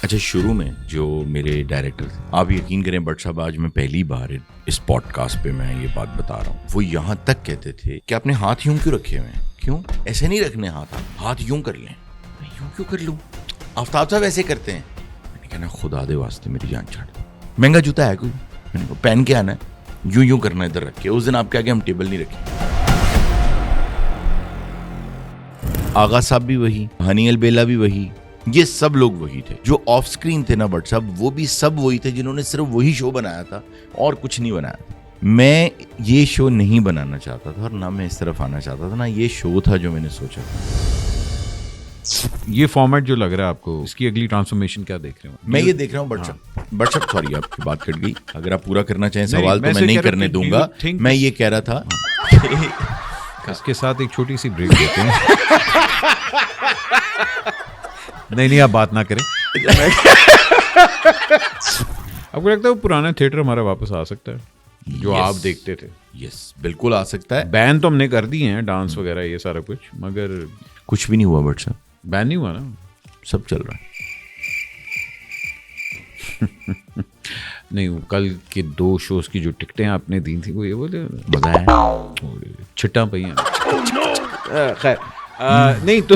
اچھا شروع میں جو میرے ڈائریکٹر تھے, آپ یقین کریں بٹ صاحب آج میں پہلی بار اس پوڈ کاسٹ پہ میں یہ بات بتا رہا ہوں, وہ یہاں تک کہتے تھے کہ اپنے ہاتھ یوں کیوں رکھے ہوئے ہیں, کیوں ایسے نہیں رکھنے ہاتھ یوں کر لیں. میں یوں کیوں کر لوں, آفتاب صاحب ایسے کرتے ہیں. میں نے کہا خدا دے واسطے میری جان چھاڑ دو, مہنگا جوتا ہے کوئی, میں نے کہا پہن کے آنا ہے, یوں کرنا ادھر رکھ کے. اس دن آپ کے آگے ہم ٹیبل نہیں رکھے. آغا صاحب بھی وہی, ہنی البیلا بھی وہی, یہ سب لوگ وہی تھے جو آف سکرین تھے نا بٹ صاحب, وہ بھی سب وہی تھے جنہوں نے صرف وہی شو بنایا تھا اور کچھ نہیں بنایا تھا. میں یہ شو نہیں بنانا چاہتا تھا اور نہ میں اس طرف آنا چاہتا تھا, نہ یہ شو تھا جو میں نے سوچا تھا. یہ فارمیٹ جو لگ رہا ہے آپ کو, اس کی اگلی ٹرانسفارمیشن کیا دیکھ رہے ہیں؟ میں یہ دیکھ رہا ہوں بٹ صاحب سوری آپ کی بات کٹ گئی, اگر آپ پورا کرنا چاہیں سوال تو میں نہیں کرنے دوں گا. میں یہ کہہ رہا تھا اس کے ساتھ ایک چھوٹی سی بریک دیتے ہیں. نہیں آپ بات نہ کریں. آپ کو لگتا ہے وہ پرانا تھیٹر ہمارا واپس آ سکتا ہے جو آپ دیکھتے تھے؟ یس بالکل آ سکتا ہے. بین تو ہم نے کر دی ہیں, ڈانس وغیرہ یہ سارا کچھ, مگر کچھ بھی نہیں ہوا بٹ صاحب, بین نہیں ہوا نا, سب چل رہا ہے. نہیں کل کے 2 شوز کی جو ٹکٹیں آپ نے دی تھیں وہ یہ بولے بتائیں چھٹا پہ ہیں. خیر نہیں تو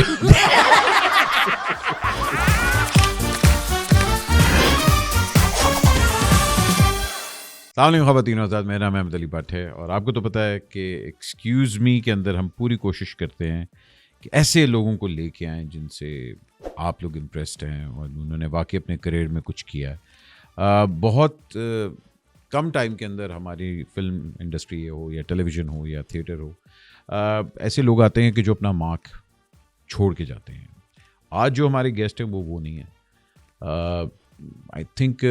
السلام علیکم خواتین و حضرات, میرا نام احمد علی بٹ ہے اور آپ کو تو پتہ ہے کہ ایکسکیوز می کے اندر ہم پوری کوشش کرتے ہیں کہ ایسے لوگوں کو لے کے آئیں جن سے آپ لوگ امپریسڈ ہیں اور انہوں نے واقعی اپنے کریئر میں کچھ کیا ہے. بہت کم ٹائم کے اندر ہماری فلم انڈسٹری ہو یا ٹیلی ویژن ہو یا تھیٹر ہو, ایسے لوگ آتے ہیں کہ جو اپنا مارک چھوڑ کے جاتے ہیں. آج جو ہمارے گیسٹ ہیں وہ نہیں ہیں. آئی تھنک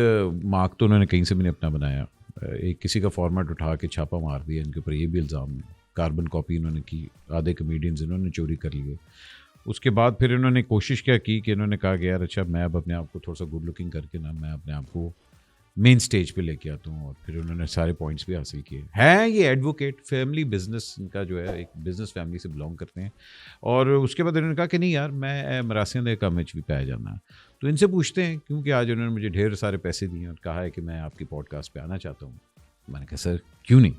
مارک تو انہوں نے کہیں سے بھی نہیں اپنا بنایا, ایک کسی کا فارمیٹ اٹھا کے چھاپا مار دیا. ان کے اوپر یہ بھی الزام ہے, کاربن کاپی انہوں نے کی, آدھے کمیڈینز انہوں نے چوری کر لیے. اس کے بعد پھر انہوں نے کوشش کیا کی کہ انہوں نے کہا کہ یار اچھا میں اب اپنے آپ کو تھوڑا سا گڈ لکنگ کر کے نا میں اپنے آپ کو مین سٹیج پہ لے کے آتا ہوں, اور پھر انہوں نے سارے پوائنٹس بھی حاصل کیے ہیں. یہ ایڈوکیٹ فیملی بزنس ان کا جو ہے, ایک بزنس فیملی سے بلانگ کرتے ہیں. اور اس کے بعد انہوں نے کہا کہ نہیں یار میں مراسیاں دے کام بھی پایا جانا. تو ان سے پوچھتے ہیں, کیونکہ آج انہوں نے مجھے ڈھیر سارے پیسے دیے اور کہا ہے کہ میں آپ کی پوڈ کاسٹ پہ آنا چاہتا ہوں. میں نے کہا سر کیوں نہیں,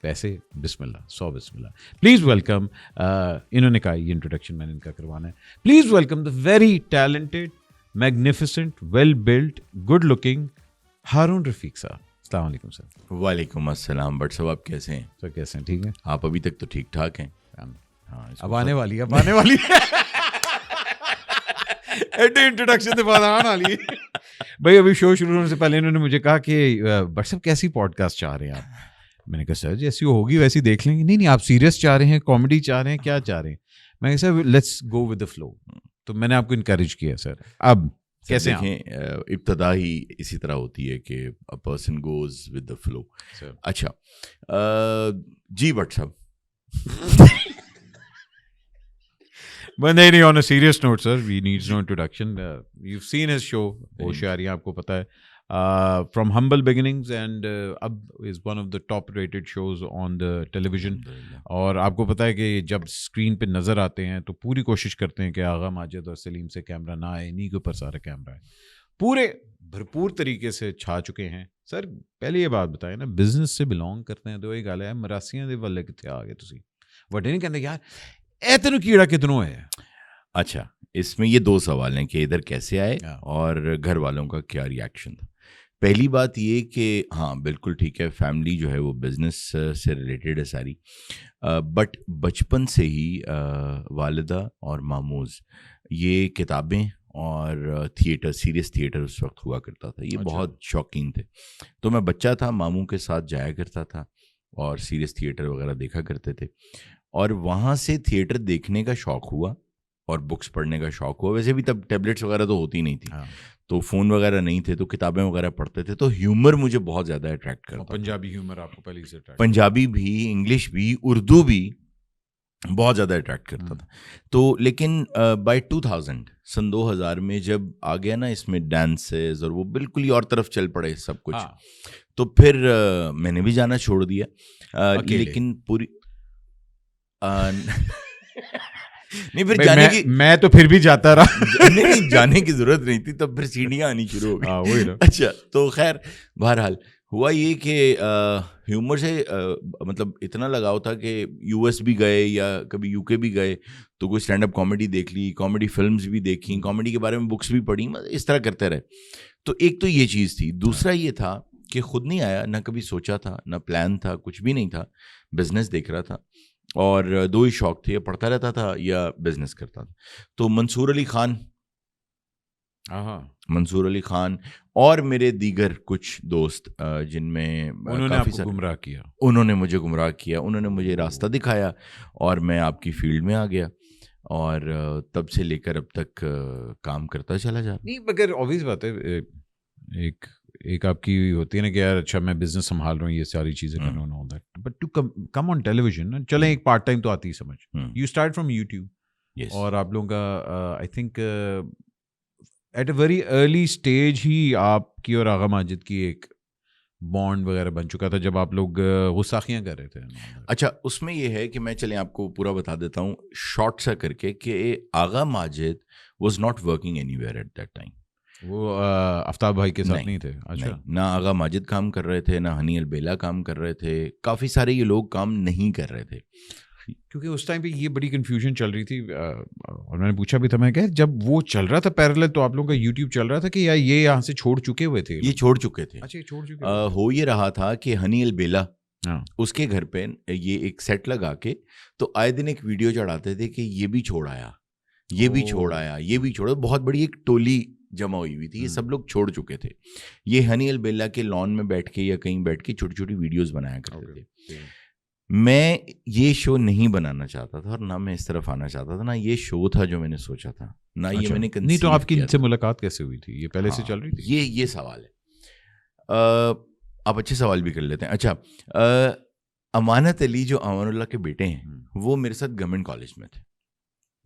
پیسے بسم اللہ 100 بسم اللہ. پلیز ویلکم, انہوں نے کہا یہ انٹروڈکشن میں نے ان کا کروانا ہے. Please welcome the very talented, magnificent, well built, good looking Haroon Rafiq صاحب. السلام علیکم سر. وعلیکم السلام. بٹ صاحب آپ کیسے ہیں؟ سر کیسے ہیں؟ ٹھیک ہیں آپ ابھی تک تو ٹھیک ٹھاک ہیں. ہاں اب آنے والی انٹروڈکشن سے بعد آنے والی ہے بھائی. ابھی شو شروع ہونے سے پہلے انہوں نے مجھے کہا کہ بٹ صاحب کیسی پوڈ کاسٹ چاہ رہے ہیں آپ؟ میں نے کہا سر جیسی ہوگی ویسی دیکھ لیں گے. نہیں آپ سیریس چاہ رہے ہیں, کامیڈی چاہ رہے ہیں, کیا چاہ رہے ہیں؟ میں نے کہا sir let's go with the flow. تو میں نے آپ کو انکریج کیا سر. اب کیسے دیکھیں, ابتدا ہی اسی طرح ہوتی ہے کہ a person goes with the flow. اچھا جی بٹ صاحب. But نہیں on a serious note sir, we needs no introduction. You've seen his show ہوشیاری, آپ کو پتہ ہے, from humble beginnings and اب is one of the top rated shows on the television. اور آپ کو پتہ ہے کہ جب اسکرین پہ نظر آتے ہیں تو پوری کوشش کرتے ہیں کہ آغا ماجد اور سلیم سے کیمرہ نہ آئے, انہیں کے اوپر سارا کیمرہ ہے. پورے بھرپور طریقے سے چھا چکے ہیں. سر پہلے یہ بات بتائیں نا, بزنس سے بلانگ کرتے ہیں تو وہی گل ہے, مراسیاں دے والے کتنے آ گئے تسی وڈے نہیں کہتے یار ایتنو کیڑا کتنوں ہے. اچھا اس میں یہ 2 سوال ہیں کہ ادھر کیسے آئے اور گھر والوں کا کیا ریاکشن تھا. پہلی بات یہ کہ ہاں بالکل ٹھیک ہے, فیملی جو ہے وہ بزنس سے ریلیٹڈ ہے ساری, بٹ بچپن سے ہی والدہ اور ماموز یہ کتابیں اور تھیٹر, سیریس تھیٹر اس وقت ہوا کرتا تھا, یہ بہت شوقین تھے. تو میں بچہ تھا, ماموں کے ساتھ جایا کرتا تھا اور سیریس تھیٹر وغیرہ دیکھا کرتے تھے. اور وہاں سے تھیٹر دیکھنے کا شوق ہوا اور بکس پڑھنے کا شوق ہوا. ویسے بھی تب ٹیبلیٹس وغیرہ تو ہوتی نہیں تھی, تو فون وغیرہ نہیں تھے, تو کتابیں وغیرہ پڑھتے تھے. تو ہیومر مجھے بہت زیادہ اٹریکٹ کرتا. پنجابی ہیومر آپ کو پہلے سے پنجابی بھی, انگلش بھی, اردو بھی بہت زیادہ اٹریکٹ کرتا تھا. تو لیکن بائی 2000 سن 2000 میں جب آ گیا نا اس میں ڈانسز اور وہ بالکل ہی اور طرف چل پڑے سب کچھ, تو پھر میں نے بھی جانا چھوڑ دیا. لیکن پوری نہیں پھر جانے کی میں تو پھر بھی جاتا رہا. نہیں جانے کی ضرورت نہیں تھی, تب پھر سیڑھیاں آنی شروع ہو گئی. وہی نا. اچھا تو خیر بہرحال ہوا یہ کہ ہیومر سے مطلب اتنا لگاؤ تھا کہ یو ایس بھی گئے یا کبھی یو کے بھی گئے تو کوئی اسٹینڈ اپ کامیڈی دیکھ لی, کامیڈی فلمز بھی دیکھیں, کامیڈی کے بارے میں بکس بھی پڑھی, اس طرح کرتے رہے. تو ایک تو یہ چیز تھی. دوسرا یہ تھا کہ خود نہیں آیا, نہ کبھی سوچا تھا, نہ پلان تھا, کچھ بھی نہیں تھا. بزنس دیکھ رہا تھا اور دو ہی شوق تھے, یا پڑھتا رہتا تھا یا بزنس کرتا تھا. تو منصور علی خان اور میرے دیگر کچھ دوست جن میں انہوں نے آپ کو گمراہ کیا, انہوں نے مجھے گمراہ کیا, انہوں نے مجھے راستہ دکھایا اور میں آپ کی فیلڈ میں آ گیا اور تب سے لے کر اب تک کام کرتا چلا جا رہا. نہیں مگر obvious بات ہے, ایک آپ کی ہوتی ہے نا کہ یار اچھا میں بزنس سنبھال رہا ہوں, یہ ساری چیزیں کر رہا ہوں, but to come on television, چلیں ایک پارٹ ٹائم تو آتی ہی سمجھ. یو اسٹارٹ فرام یوٹیوب اور آپ لوگوں کا I think at a very early stage ہی آپ کی اور آغا ماجد کی ایک بانڈ وغیرہ بن چکا تھا جب آپ لوگ غصاخیاں کر رہے تھے. اچھا اس میں یہ ہے کہ میں چلیں آپ کو پورا بتا دیتا ہوں شارٹ سا کر کے کہ Agha Majid was not working anywhere at that time. وہ آفتاب بھائی کے ساتھ نہیں تھے. اچھا, نہ آغا ماجد کام کر رہے تھے, نہ ہنی البیلا کام کر رہے تھے, کافی سارے یہ لوگ کام نہیں کر رہے تھے. کیونکہ اس ٹائم پہ یہ بڑی کنفیوژن چل رہی تھی اور میں نے پوچھا بھی تھا, میں کہ جب وہ چل رہا تھا پیرالل تو آپ لوگوں کا یوٹیوب چل رہا تھا کہ یا یہ یہاں سے چھوڑ چکے ہوئے تھے؟ یہ چھوڑ چکے تھے. اچھا چھوڑ چکے. ہو یہ رہا تھا کہ ہنی البیلا اس کے گھر پہ یہ ایک سیٹ لگا کے تو آئے دن ایک ویڈیو چڑھاتے تھے کہ یہ بھی چھوڑ آیا, یہ بھی چھوڑ آیا, یہ بھی چھوڑا. بہت بڑی ایک ٹولی جمع ہوئی ہوئی تھی, یہ سب لوگ چھوڑ چکے تھے. یہ ہنی البیلا کے لان میں بیٹھ کے یا کہیں بیٹھ کے چھوٹی چھوٹی ویڈیوز بنایا کرتے تھے. میں یہ شو نہیں بنانا چاہتا تھا اور نہ میں اس طرف آنا چاہتا تھا, نہ یہ شو تھا جو میں نے سوچا تھا, نہ یہ میں نے نہیں. تو آپ کی ان سے ملاقات کیسے ہوئی تھی؟ یہ پہلے سے چل رہی تھی؟ یہ سوال ہے, آپ اچھے سوال بھی کر لیتے ہیں. اچھا امانت علی جو امان اللہ کے بیٹے ہیں وہ میرے ساتھ گورنمنٹ کالج میں تھے.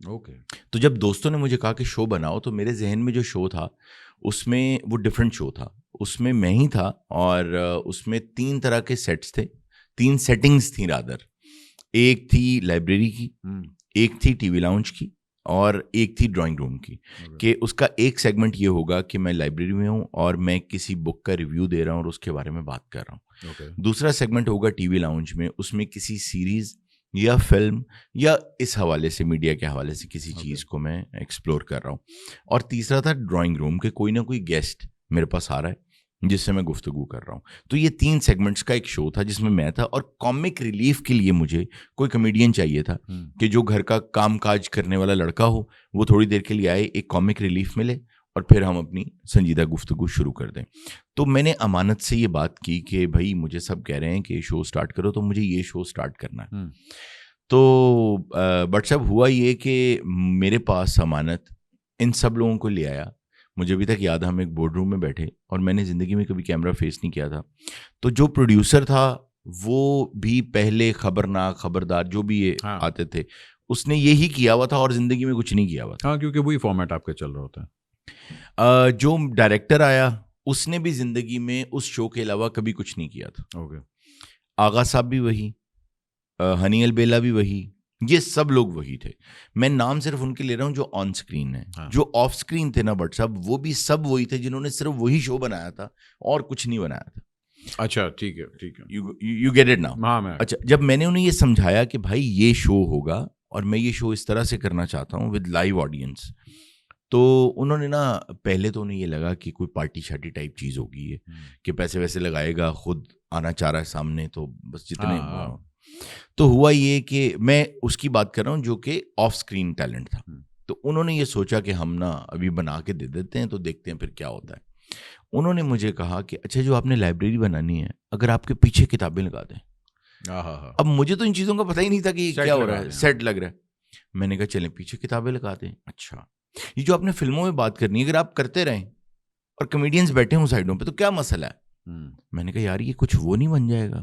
اوکے. تو جب دوستوں نے مجھے کہا کہ شو بناؤ تو میرے ذہن میں جو شو تھا اس میں وہ ڈفرینٹ شو تھا. اس میں میں ہی تھا اور اس میں 3 طرح کے سیٹس تھے, 3 سیٹنگز تھیں رادر. ایک تھی لائبریری کی, ایک تھی ٹی وی لاؤنج کی, اور ایک تھی ڈرائنگ روم کی. کہ اس کا ایک سیگمنٹ یہ ہوگا کہ میں لائبریری میں ہوں اور میں کسی بک کا ریویو دے رہا ہوں اور اس کے بارے میں بات کر رہا ہوں. دوسرا سیگمنٹ ہوگا ٹی وی لاؤنج میں, اس میں کسی سیریز یا فلم یا اس حوالے سے میڈیا کے حوالے سے کسی چیز کو میں ایکسپلور کر رہا ہوں. اور تیسرا تھا ڈرائنگ روم کہ کوئی نہ کوئی گیسٹ میرے پاس آ رہا ہے جس سے میں گفتگو کر رہا ہوں. تو یہ 3 سیگمنٹس کا ایک شو تھا جس میں تھا. اور کامک ریلیف کے لیے مجھے کوئی کمیڈین چاہیے تھا کہ جو گھر کا کام کاج کرنے والا لڑکا ہو, وہ تھوڑی دیر کے لیے آئے, ایک کامک ریلیف ملے اور پھر ہم اپنی سنجیدہ گفتگو شروع کر دیں. تو میں نے امانت سے یہ بات کی کہ بھائی مجھے سب کہہ رہے ہیں کہ شو سٹارٹ کرو, تو مجھے یہ شو سٹارٹ کرنا ہے. تو بٹ صاحب ہوا یہ کہ میرے پاس امانت ان سب لوگوں کو لے آیا. مجھے ابھی تک یاد ہے ہم ایک بورڈ روم میں بیٹھے اور میں نے زندگی میں کبھی کیمرہ فیس نہیں کیا تھا. تو جو پروڈیوسر تھا وہ بھی پہلے خبرناک, خبردار جو بھی یہ آتے تھے, اس نے یہی کیا ہوا تھا اور زندگی میں کچھ نہیں کیا ہوا تھا. ہاں کیونکہ وہی فارمیٹ آپ کا چل رہا ہوتا ہے. جو ڈائریکٹر آیا اس نے بھی زندگی میں اس شو کے علاوہ کبھی کچھ نہیں کیا تھا. آغا صاحب بھی وہی, ہنی البیلا بھی وہی, یہ سب لوگ وہی تھے. میں نام صرف ان کے لے رہا ہوں جو آن سکرین ہے. جو آف سکرین تھے نا بٹ صاحب وہ بھی سب وہی تھے جنہوں نے صرف وہی شو بنایا تھا اور کچھ نہیں بنایا تھا. اچھا ٹھیک ہے ٹھیک ہے, یو گیٹ اٹ ناؤ. اچھا جب میں نے انہیں یہ سمجھایا کہ بھائی یہ شو ہوگا اور میں یہ شو اس طرح سے کرنا چاہتا ہوں ود لائیو آڈینس, تو انہوں نے نا پہلے تو انہیں یہ لگا کہ کوئی پارٹی شارٹی ٹائپ چیز ہوگی کہ پیسے ویسے لگائے گا, خود آنا چاہ رہا ہے سامنے, تو بس جتنے. تو ہوا یہ کہ میں اس کی بات کر رہا ہوں جو کہ آف سکرین ٹیلنٹ تھا. تو انہوں نے یہ سوچا کہ ہم نا ابھی بنا کے دے دیتے ہیں تو دیکھتے ہیں پھر کیا ہوتا ہے. انہوں نے مجھے کہا کہ اچھا جو آپ نے لائبریری بنانی ہے اگر آپ کے پیچھے کتابیں لگا دیں. اب مجھے تو ان چیزوں کا پتہ ہی نہیں تھا کہ کیا ہو رہا ہے, سیٹ لگ رہا ہے. میں نے کہا چلیں پیچھے کتابیں لگا دیں. اچھا یہ جو آپ نے فلموں میں بات کرنی ہے اگر آپ کرتے رہیں اور کمیڈینز بیٹھے ہوں سائڈوں پہ تو کیا مسئلہ ہے. میں نے کہا یار یہ کچھ وہ نہیں بن جائے گا.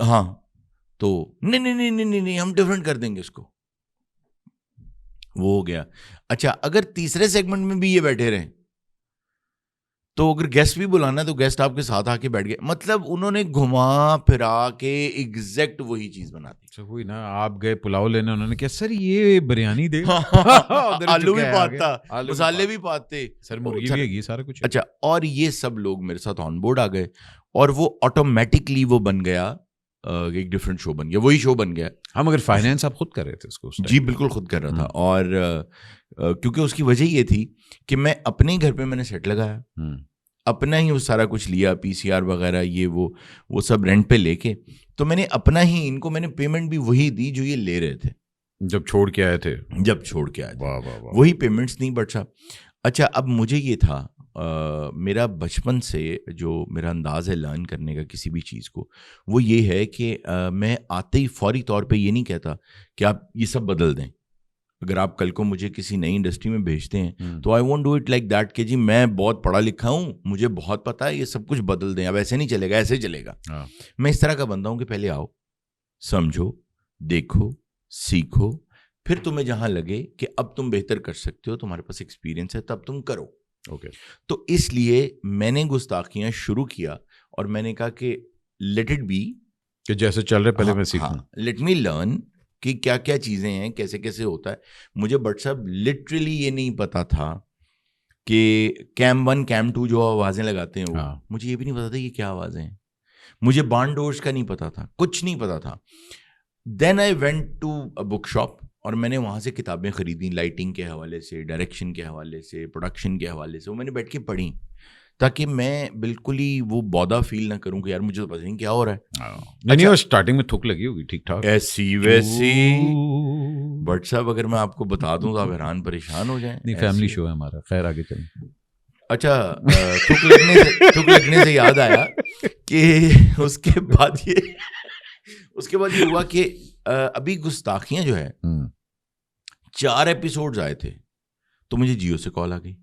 ہاں تو نہیں ہم ڈفرینٹ کر دیں گے اس کو. وہ ہو گیا. اچھا اگر تیسرے سیگمنٹ میں بھی یہ بیٹھے رہیں تو اگر گیسٹ بھی بلانا ہے تو گیسٹ آپ کے ساتھ آ کے بیٹھ گئے. مطلب انہوں نے گھما پھرا کے ایگزیکٹ وہی چیز بنا دی. وہی نا, آپ گئے پلاؤ لینے, انہوں نے کہا سر یہ بریانی دے, آلو بھی پاتے, مسالے بھی پاتے, سر مرغی بھی ہے, سارا کچھ. اچھا, اور یہ سب لوگ میرے ساتھ آن بورڈ آ گئے اور وہ آٹومیٹکلی وہ بن گیا, ایک ڈفرینٹ شو بن گیا, وہی شو بن گیا. ہم اگر فائنینس آپ خود کر رہے تھے اس کو؟ جی بالکل خود کر رہا تھا, اور کیونکہ اس کی وجہ یہ تھی کہ میں اپنے گھر پہ میں نے سیٹ لگایا, اپنا ہی وہ سارا کچھ لیا, پی سی آر وغیرہ یہ وہ سب رینٹ پہ لے کے, تو میں نے اپنا ہی ان کو میں نے پیمنٹ بھی وہی دی جو یہ لے رہے تھے جب چھوڑ کے آئے تھے. وہی پیمنٹس نہیں بچا. اچھا, اب مجھے یہ تھا, میرا بچپن سے جو میرا انداز ہے لرن کرنے کا کسی بھی چیز کو, وہ یہ ہے کہ میں آتے ہی فوری طور پہ یہ نہیں کہتا کہ آپ یہ سب بدل دیں. اگر آپ کل کو مجھے کسی نئی انڈسٹری میں بھیجتے ہیں تو I won't do it like that کہ جی میں بہت پڑھا لکھا ہوں, مجھے بہت پتہ ہے, یہ سب کچھ بدل دیں, اب ایسے نہیں چلے گا, ایسے چلے گا. میں اس طرح کا بندہ ہوں کہ پہلے آؤ, سمجھو, دیکھو, سیکھو, پھر تمہیں جہاں لگے کہ اب تم بہتر کر سکتے ہو, تمہارے پاس ایکسپیرینس ہے, تب تم کرو. تو اس لیے میں نے گستاخیاں شروع کیا اور میں نے کہا کہ لیٹ اٹ بی, کہ جیسے چل رہے پہلے میں سیکھوں, لیٹ می لرن کہ کیا کیا چیزیں ہیں, کیسے کیسے ہوتا ہے. مجھے بٹ صاحب لٹرلی یہ نہیں پتا تھا کہ کیم 1 کیم 2 جو آوازیں لگاتے ہیں وہ, مجھے یہ بھی نہیں پتا تھا یہ کیا آوازیں ہیں, مجھے بانڈ ڈورس کا نہیں پتا تھا, کچھ نہیں پتا تھا. Then I went to a book shop اور میں نے وہاں سے کتابیں خریدیں, لائٹنگ کے حوالے سے, ڈائریکشن کے حوالے سے, پروڈکشن کے حوالے سے, وہ میں نے بیٹھ کے پڑھی تاکہ میں بالکل ہی وہ بودا فیل نہ کروں کہ یار مجھے تو پتہ نہیں کیا ہو رہا ہے. نہیں, وہ اسٹارٹنگ میں تھک لگی ہوگی ٹھیک ٹھاک, ایسی ویسی. بٹ صاحب اگر میں آپ کو بتا دوں تو آپ حیران پریشان ہو جائیں. نہیں, فیملی شو ہے ہمارا, خیر آگے چلیں. اچھا, تھک لگنے سے یاد آیا کہ اس کے بعد یہ ہوا کہ ابھی گستاخیاں جو ہے 4 ایپیسوڈز آئے تھے تو مجھے جیو سے کال آ گئی.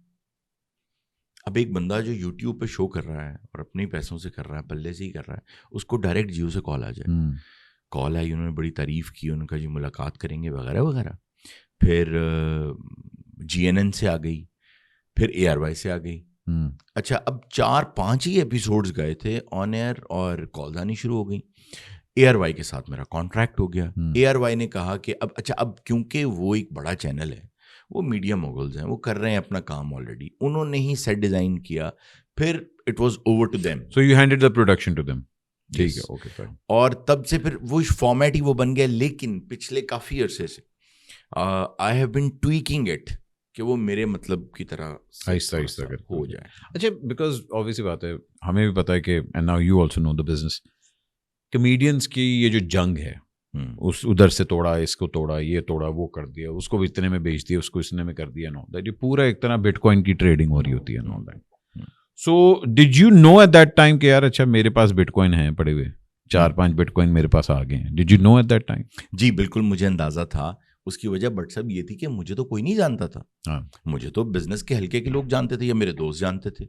اب ایک بندہ جو یوٹیوب پہ شو کر رہا ہے اور اپنے پیسوں سے کر رہا ہے, پلے سے ہی کر رہا ہے, اس کو ڈائریکٹ جیو سے کال آ جائے. کال آئی, انہوں نے بڑی تعریف کی, انہوں نے کہا جی ملاقات کریں گے وغیرہ وغیرہ. پھر جی این این سے آ گئی, پھر اے آر وائی سے آ گئی. اچھا, اب 4-5 ہی ایپیسوڈز گئے تھے آن ایئر اور کالز آنی شروع ہو گئی. اے آر وائی کے ساتھ میرا کانٹریکٹ ہو گیا. اے آر وائی نے کہا کہ اب کیونکہ وہ ایک بڑا چینل ہے, وہ میڈیا موگلز ہیں, وہ کر رہے ہیں اپنا کام آلریڈی, انہوں نے ہی سیٹ ڈیزائن کیا, پھر it was over to them. So you handed the production to them. ٹھیک ہے, اوکے فائن. اور تب سے پھر وہ فارمیٹ ہی وہ بن گیا. لیکن پچھلے کافی عرصے سے I have been tweaking it کہ وہ میرے مطلب کی طرح آہستہ آہستہ ہو جائے. اچھا, بیکاز آبویسلی بات ہے, ہمیں بھی پتا ہے کہ and now you also know the business, comedians کی یہ جو جنگ ہے, اس ادھر سے توڑا, اس کو توڑا, یہ توڑا, وہ کر دیا, اس کو بھی اتنے میں بیچ دیا, اس کو اتنے میں کر دیا, نو دیٹ, یہ پورا ایک طرح بٹ کوائن کی ٹریڈنگ ہو رہی ہوتی ہے, know that. So did you know at that time کہ یار اچھا میرے پاس بٹ کوائن ہیں پڑے ہوئے, 4-5 بٹ کوائن میرے پاس آ گئے ہیں, did you know at that time? جی بالکل مجھے اندازہ تھا. اس کی وجہ بٹ صاحب یہ تھی کہ مجھے تو کوئی نہیں جانتا تھا, مجھے تو بزنس کے حلقے کے لوگ جانتے تھے یا میرے دوست جانتے تھے,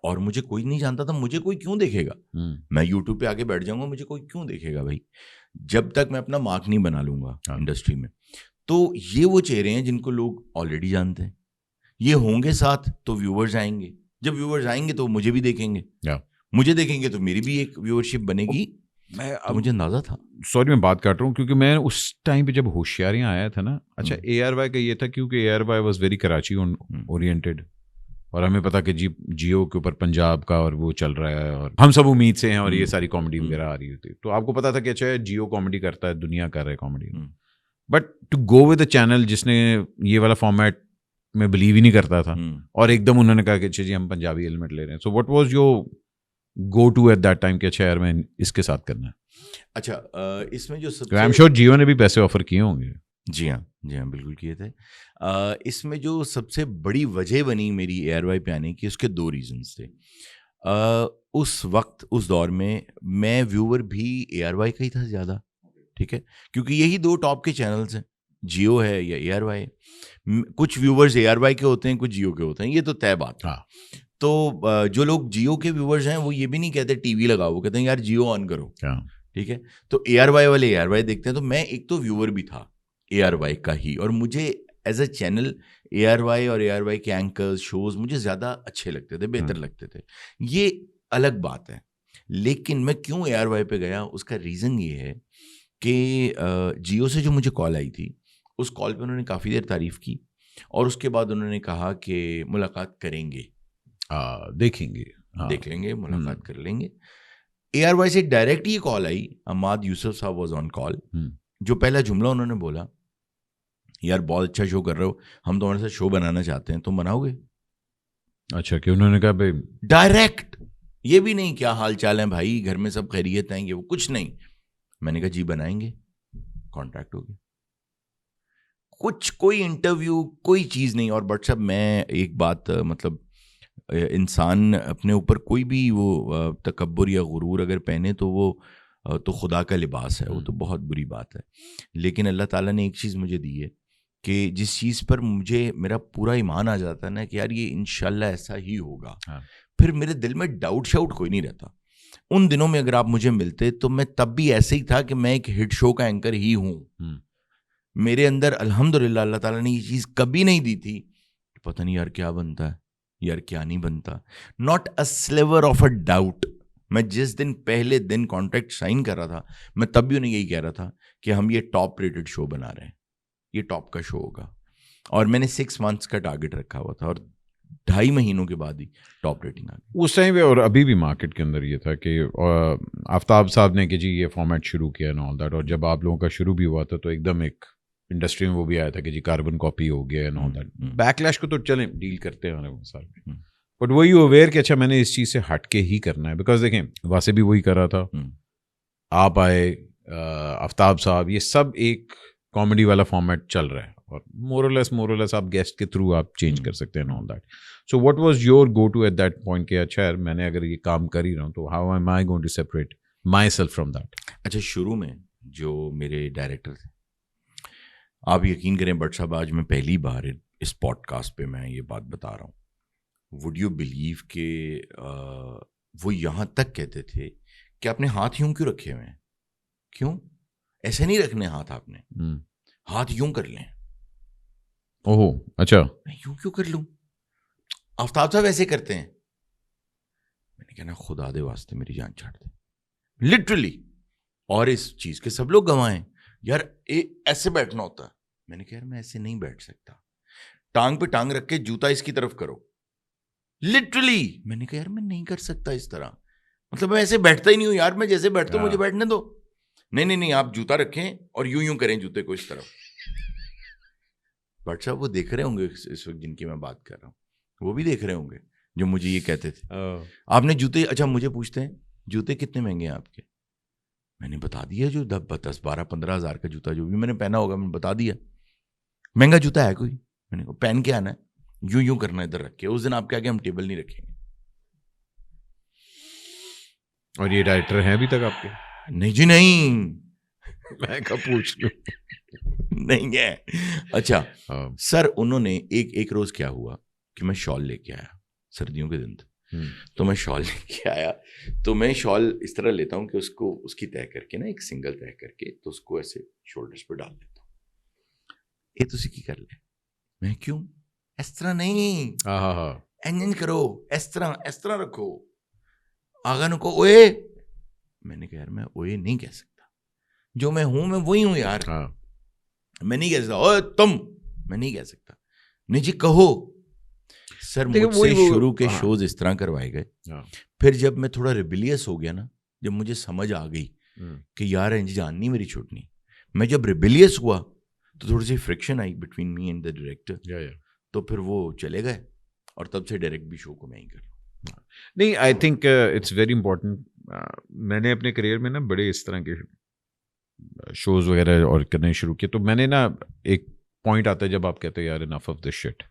اور مجھے کوئی نہیں جانتا تھا. مجھے کوئی کیوں دیکھے گا, میں یوٹیوب پہ آگے بیٹھ جاؤں گا, مجھے کوئی کیوں دیکھے گا بھائی, جب تک میں اپنا مارک نہیں بنا لوں گا انڈسٹری میں. تو یہ وہ چہرے ہیں جن کو لوگ آلریڈی جانتے ہیں, یہ ہوں گے ساتھ تو ویورز آئیں گے, جب ویورز آئیں گے تو مجھے بھی دیکھیں گے, مجھے دیکھیں گے تو میری بھی ایک ویورشپ بنے گی. مجھے اندازہ تھا, سوری میں بات کر رہا ہوں کیونکہ میں اس ٹائم پہ جب ہوشیاریاں آیا تھا نا, اچھا اے آر وائی کا یہ تھا کیونکہ A R Y was very Karachi oriented, اور ہمیں پتا کہ جیو کے اوپر پنجاب کا اور وہ چل رہا ہے, اور ہم سب امید سے ہیں, اور یہ ساری کامیڈی وغیرہ آ رہی ہوتی, تو آپ کو پتا تھا کہ اچھا جیو کامیڈی کرتا ہے, دنیا کر رہا ہے comedy. But to go with a channel جس نے یہ والا فارمیٹ میں بلیو ہی نہیں کرتا تھا, اور ایک دم انہوں نے کہا کہ اچھا جی ہم پنجابی ایلیمنٹ لے رہے ہیں, so what was your go to at that time کہ اچھا یار میں اس کے ساتھ کرنا ہے؟ اچھا, اس میں جو آئی ایم شیور جیو نے بھی پیسے آفر کیے ہوں گے. جی ہاں بالکل کیے تھے. اس میں جو سب سے بڑی وجہ بنی میری اے آر وائی پہ آنے کی, اس کے 2 ریزنس تھے. اس وقت اس دور میں ویور بھی اے آر وائی کا ہی تھا زیادہ, ٹھیک ہے, کیونکہ یہی 2 ٹاپ کے چینلز ہیں, جیو ہے یا اے آر وائی. کچھ ویورز اے آر وائی کے ہوتے ہیں, کچھ جیو کے ہوتے ہیں, یہ تو طے بات. تو جو لوگ جیو کے ویورز ہیں وہ یہ بھی نہیں کہتے ٹی وی لگاؤ, وہ کہتے ہیں یار جیو آن کرو, ٹھیک ہے. تو اے آر وائی والے اے آر وائی دیکھتے ہیں. تو میں ایک تو ویور بھی تھا اے آر وائی کا ہی, اور مجھے ایز اے چینل ARY اور ARY کے اینکرز شوز مجھے زیادہ اچھے لگتے تھے, بہتر لگتے تھے, یہ الگ بات ہے. لیکن میں کیوں ARY پہ گیا, اس کا ریزن یہ ہے کہ جیو سے جو مجھے کال آئی تھی, اس کال پہ انہوں نے کافی دیر تعریف کی, اور اس کے بعد انہوں نے کہا کہ ملاقات کریں گے, دیکھیں گے, دیکھ لیں گے, ملاقات کر لیں گے. ARY سے ڈائریکٹ یہ کال آئی, عماد یوسف صاحب واز آن کال. جو پہلا جملہ انہوں نے بولا, یار بہت اچھا شو کر رہے ہو, ہم تمہارے ساتھ شو بنانا چاہتے ہیں, تم بناؤ گے؟ اچھا, کہ انہوں نے کہا بھائی ڈائریکٹ, یہ بھی نہیں کیا حال چال ہے بھائی, گھر میں سب خیریت ہیں, یہ وہ کچھ نہیں. میں نے کہا جی بنائیں گے, کانٹریکٹ ہو گیا. کچھ کوئی انٹرویو کوئی چیز نہیں. اور بٹ صاحب میں ایک بات, مطلب انسان اپنے اوپر کوئی بھی وہ تکبر یا غرور اگر پہنے تو وہ تو خدا کا لباس ہے, وہ تو بہت بری بات ہے. لیکن اللہ تعالیٰ نے ایک چیز مجھے دی ہے کہ جس چیز پر مجھے میرا پورا ایمان آ جاتا ہے نا کہ یار یہ انشاءاللہ ایسا ہی ہوگا, پھر میرے دل میں ڈاؤٹ شاؤٹ کوئی نہیں رہتا. ان دنوں میں اگر آپ مجھے ملتے تو میں تب بھی ایسے ہی تھا کہ میں ایک ہٹ شو کا اینکر ہی ہوں. میرے اندر الحمدللہ اللہ تعالیٰ نے یہ چیز کبھی نہیں دی تھی کہ پتہ نہیں یار کیا بنتا ہے, یار کیا نہیں بنتا. Not a sliver of a doubt. میں جس دن پہلے دن کانٹریکٹ سائن کر رہا تھا, میں تب بھی انہیں یہی کہہ رہا تھا کہ ہم یہ ٹاپ ریٹڈ شو بنا رہے ہیں, یہ ٹاپ کا شو ہوگا. اور میں نے 6 months کا ٹارگیٹ رکھا ہوا تھا, اور 2.5 مہینوں کے بعد ہی ٹاپ ریٹنگ آ گئی اس ٹائم پہ. اور ابھی بھی مارکیٹ کے اندر یہ تھا کہ آفتاب صاحب نے کہ جی یہ فارمیٹ شروع کیا اینڈ آل دیٹ, اور جب آپ لوگوں کا شروع بھی ہوا تھا تو ایک دم ایک انڈسٹری میں وہ بھی آیا تھا کہ جی کاربن کاپی ہو گیا and all that. Back lash کو تو چلیں ڈیل کرتے ہیں ہمارے سال میں, بٹ وہی اویئر کہ اچھا میں نے اس چیز سے ہٹ کے ہی کرنا ہے. بیکاز دیکھیں واسے بھی وہی کر رہا تھا, آپ آئے, آفتاب صاحب, یہ سب ایک کامیڈی والا فارمیٹ چل رہا ہے, اور مورلیس آپ گیسٹ کے تھرو آپ چینج کر سکتے ہیں all that. So what was your go to at that point کہ اچھا یار میں نے اگر یہ کام کر ہی رہا ہوں تو how am I going to separate myself from that. اچھا, شروع میں جو میرے ڈائریکٹر تھے, آپ یقین کریں بٹ صاحب آج میں پہلی بار اس پوڈ کاسٹ پہ میں یہ بات بتا رہا ہوں, وڈ یو بلیو کہ وہ یہاں تک کہتے تھے کہ آپ نے ہاتھ یوں کیوں رکھے ہوئے ہیں, کیوں ایسے نہیں رکھنے ہاتھ, آپ نے ہاتھ یوں کر لیں. اوہو اچھا, میں یوں کیوں کر لوں, آفتاب صاحب ایسے کرتے ہیں. میں نے کہا نا خدا دے واسطے میری جان چھاڑ دے, لٹرلی. اور اس چیز کے سب لوگ گواہ ہیں, یار ایسے بیٹھنا ہوتا ہے. میں نے کہا یار میں ایسے نہیں بیٹھ سکتا, ٹانگ پہ ٹانگ رکھ کے جوتا اس کی طرف کرو, لٹرلی. میں نے کہا یار میں نہیں کر سکتا اس طرح, مطلب میں ایسے بیٹھتا ہی نہیں ہوں یار, میں جیسے بیٹھتا ہوں مجھے بیٹھنے دو. نہیں آپ جوتا رکھیں اور یوں کریں جوتے کو اس طرف. بٹ صاحب وہ دیکھ رہے ہوں گے اس وقت جن کی میں بات کر رہا ہوں, وہ بھی دیکھ رہے ہوں گے جو مجھے یہ کہتے تھے آپ نے جوتے. اچھا مجھے پوچھتے ہیں جوتے کتنے مہنگے ہیں آپ کے, میں نے بتا دیا جو 10 12 15 ہزار کا جوتا جو بھی میں نے پہنا ہوگا میں نے بتا دیا. مہنگا جوتا ہے کوئی, میں نے کہا پہن کے آنا ہے, یوں کرنا ادھر رکھ کے. اس دن آپ کے آگے ہم ٹیبل نہیں رکھیں گے. اور یہ ڈائریکٹر ہیں ابھی تک آپ کے؟ نہیں جی نہیں, میں کب پوچھ لوں, نہیں ہے. اچھا سر, انہوں نے ایک روز کیا ہوا کہ میں شال لے کے آیا, سردیوں کے دن تھے, تو میں شال لے کے آیا. تو میں شال اس طرح لیتا ہوں کہ اس کی طے کر کے نا, ایک سنگل طے کر کے, تو اس کو ایسے شولڈرز پہ ڈال دیتا ہوں. یہ تو کی کر لے. میں کیوں, اس طرح نہیں, انجن کرو, اس طرح رکھو. آگا نو کو اوئے. میں نے کہا یار میں اوئے نہیں کہہ سکتا, جو میں ہوں میں وہی ہوں یار. میں نہیں کہہ سکتا اوئے تم, میں نہیں کہہ سکتا. نہیں جی کہو. سر مجھ سے شروع کے شوز اس طرح کروائے گئے. پھر جب میں تھوڑا ریبیلیس ہو گیا نا, جب مجھے سمجھ آ گئی کہ یار انج جان نہیں میری چھوٹنی, میں جب ریبیلیس ہوا تو تھوڑی سی فرکشن آئی between me and the director. تو پھر وہ چلے گئے, اور تب سے ڈائریکٹ بھی شو کو میں ہی کر رہا ہوں. نہیں, I think it's very important. میں نے اپنے کریئر میں نا بڑے اس طرح کے شوز وغیرہ اور کرنے شروع کیے, تو میں نے نا ایک پوائنٹ آتا ہے جب آپ کہتے ہیں یار enough of this shit.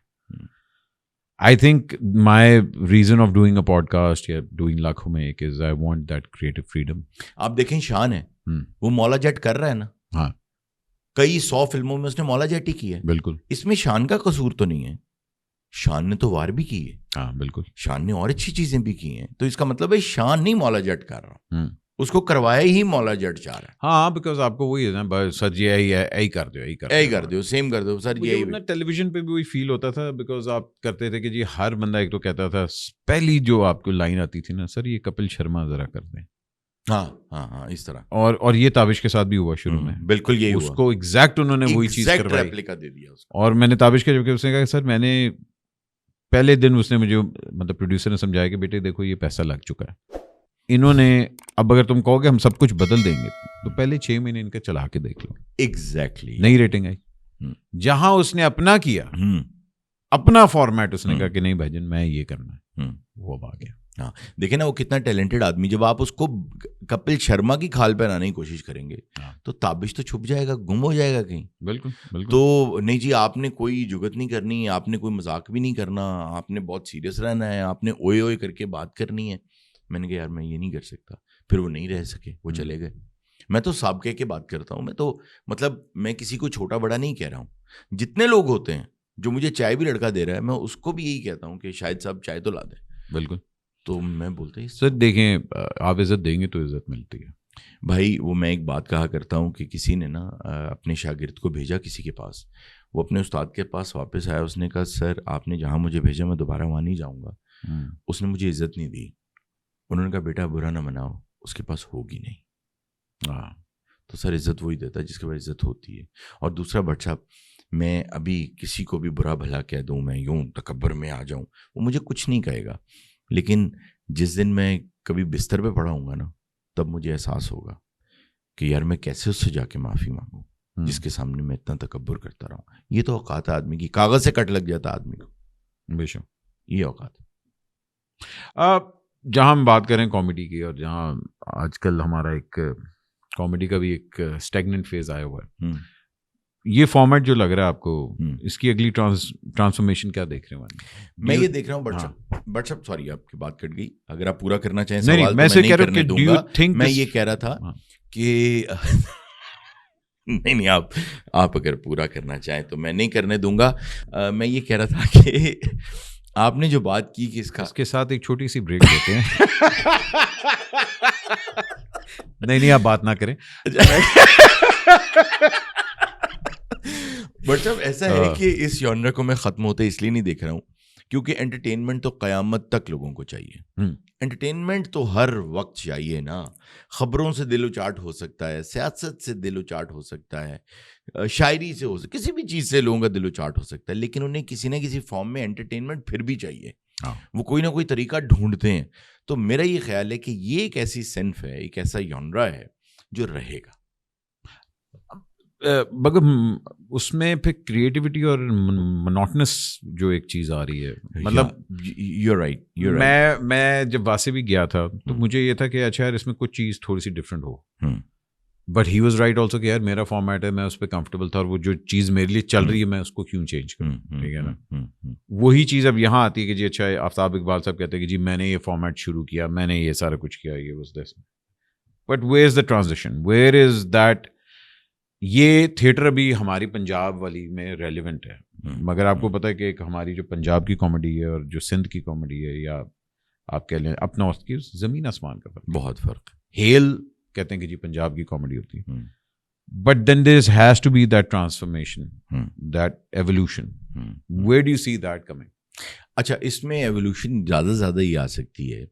I think my reason of doing a podcast یا doing لاکھوں میں ایک is I want that creative freedom. آپ دیکھیں شان ہے, وہ مولا جٹ کر رہا ہے نا, ہاں کئی 100 فلموں میں اس نے مولا جٹ ہی کی ہے. بالکل, اس میں شان کا قصور تو نہیں ہے, شان نے تو وار بھی کی ہے. ہاں بالکل, شان نے اور اچھی چیزیں بھی کی ہیں. تو اس کا مطلب ہے شان نہیں مولا جٹ کر رہا, اس کو کروایا ہی مولا جٹ چاہ رہا ہے. ہاں بیکاز آپ کو وہی ہے نا سر جی یہی کر دو سیم کر دو سر. یہی ٹیلی ویژن پہ بھی وہی فیل ہوتا تھا بیکاز آپ کرتے تھے کہ جی ہر بندہ ایک تو کہتا تھا, پہلی جو آپ کو لائن آتی تھی نا, سر یہ کپل شرما ذرا کر دیں. ہاں اس طرح. اور یہ تابش کے ساتھ بھی ہوا شروع میں, بالکل یہی اس کو ایگزیکٹ انہوں نے وہی چیز کروائی دے دیا. اور میں نے تابش کا جب کہ اس نے کہا سر میں نے پہلے دن اس نے مجھے مطلب پروڈیوسر نے سمجھایا کہ بیٹے دیکھو یہ پیسہ لگ چکا ہے, انہوں نے اب اگر تم کہو کہ ہم سب کچھ بدل دیں گے تو پہلے 6 مہینے ان کا چلا کے دیکھ لو. ایگزیکٹلی نئی ریٹنگ آئی. جہاں اس نے اپنا کیا, اپنا فارمیٹ, اس نے کہا کہ نہیں بھائی جان میں یہ کرنا ہے, وہ اب آ گیا. ہاں دیکھیں نا وہ کتنا ٹیلنٹڈ آدمی. جب آپ اس کو کپل شرما کی کھال پہنانے کی کوشش کریں گے تو تابش تو چھپ جائے گا, گم ہو جائے گا کہیں. بالکل. تو نہیں جی آپ نے کوئی جگت نہیں کرنی, آپ نے کوئی مذاق بھی نہیں کرنا, آپ نے بہت سیریس رہنا ہے, آپ نے اوئے اوئے کر کے بات کرنی ہے. میں نے کہا یار میں یہ نہیں کر سکتا. پھر وہ نہیں رہ سکے, وہ چلے گئے. میں تو سابقے کی بات کرتا ہوں. میں تو مطلب میں کسی کو چھوٹا بڑا نہیں کہہ رہا ہوں. جتنے لوگ ہوتے ہیں جو مجھے چائے بھی لڑکا دے رہا ہے, میں اس کو بھی یہی کہتا ہوں کہ شاید صاحب چائے تو لا دیں. بالکل. تو میں بولتا ہوں سر دیکھیں آپ عزت دیں گے تو عزت ملتی ہے بھائی. وہ میں ایک بات کہا کرتا ہوں کہ کسی نے نا اپنے شاگرد کو بھیجا کسی کے پاس, وہ اپنے استاد کے پاس واپس آیا, اس نے کہا سر آپ نے جہاں مجھے بھیجا میں دوبارہ وہاں نہیں جاؤں گا. اس نے مجھے عزت نہیں دی. انہوں نے کہا بیٹا برا نہ مناؤ, اس کے پاس ہوگی نہیں. تو سر عزت وہی دیتا ہے جس کے پاس عزت ہوتی ہے. اور دوسرا بٹ صاحب, میں ابھی کسی کو بھی برا بھلا کہہ دوں, میں یوں تکبر میں آ جاؤں, وہ مجھے کچھ نہیں کہے گا. لیکن جس دن میں کبھی بستر پہ پڑا ہوں گا نا, تب مجھے احساس ہوگا کہ یار میں کیسے اس سے جا کے معافی مانگوں جس کے سامنے میں اتنا تکبر کرتا رہا ہوں. یہ تو اوقات ہے آدمی کی, کاغذ سے کٹ لگ جاتا آدمی کو. بے شک یہ اوقات ہے. جہاں ہم بات کریں کامیڈی کی, اور جہاں آج کل ہمارا ایک کامیڈی کا بھی ایک اسٹیگننٹ فیز آیا ہوا ہے, یہ فارمیٹ جو لگ رہا ہے آپ کو, اس کی اگلی ٹرانسفارمیشن کیا دیکھ رہے ہیں؟ میں یہ دیکھ رہا ہوں بٹ صاحب سوری آپ کی بات کٹ گئی. اگر آپ پورا کرنا چاہیں سوال میں نہیں کرنے دوں گا. میں یہ کہہ رہا تھا کہ نہیں آپ اگر پورا کرنا چاہیں تو میں نہیں کرنے دوں گا. میں یہ کہہ رہا تھا کہ آپ نے جو بات کی کہ اس کے ساتھ ایک چھوٹی سی بریک دیتے ہیں. نہیں آپ بات نہ کریں. بٹ جب ایسا ہے کہ اس جانرا کو میں ختم ہوتے اس لیے نہیں دیکھ رہا ہوں کیونکہ انٹرٹینمنٹ تو قیامت تک لوگوں کو چاہیے. انٹرٹینمنٹ تو ہر وقت چاہیے نا. خبروں سے دل و چاٹ ہو سکتا ہے, سیاست سے دل و چاٹ ہو سکتا ہے, شاعری سے ہو سکتا ہے, کسی بھی چیز سے لوگوں کا دل و چاٹ ہو سکتا ہے, لیکن انہیں کسی نہ کسی فارم میں انٹرٹینمنٹ پھر بھی چاہیے. وہ کوئی نہ کوئی طریقہ ڈھونڈتے ہیں. تو میرا یہ خیال ہے کہ یہ ایک ایسی صنف ہے, ایک ایسا جانرا ہے جو رہے گا. مگر اس میں پھر کریٹیوٹی اور منوٹنس جو ایک چیز آ رہی ہے, مطلب یو رائٹ. میں جب واسے بھی گیا تھا تو مجھے یہ تھا کہ اچھا یار اس میں کچھ چیز تھوڑی سی ڈفرینٹ ہو, but he was right also کہ یار میرا فارمیٹ ہے, میں اس پہ کمفرٹیبل تھا, اور وہ جو چیز میرے لیے چل رہی ہے میں اس کو کیوں چینج کروں. ٹھیک ہے نا. وہی چیز اب یہاں آتی ہے کہ جی اچھا آفتاب اقبال صاحب کہتے ہیں کہ جی میں نے یہ فارمیٹ شروع کیا, میں نے یہ سارا کچھ کیا, یہ was this, but where is the transition, where is that. یہ تھیٹر ابھی ہماری پنجاب والی میں ریلیونٹ ہے, مگر آپ کو پتہ ہے کہ ایک ہماری جو پنجاب کی کامیڈی ہے اور جو سندھ کی کامیڈی ہے, یا آپ کہہ لیں اپ نارتھ کی, زمین آسمان کا فرق, بہت فرق. ہیل کہتے ہیں کہ جی پنجاب کی کامیڈی ہوتی ہے, but then there has to be that transformation, that evolution. Where do you see that coming? اچھا, اس میں ایولیوشن زیادہ سے زیادہ یہ آ سکتی ہے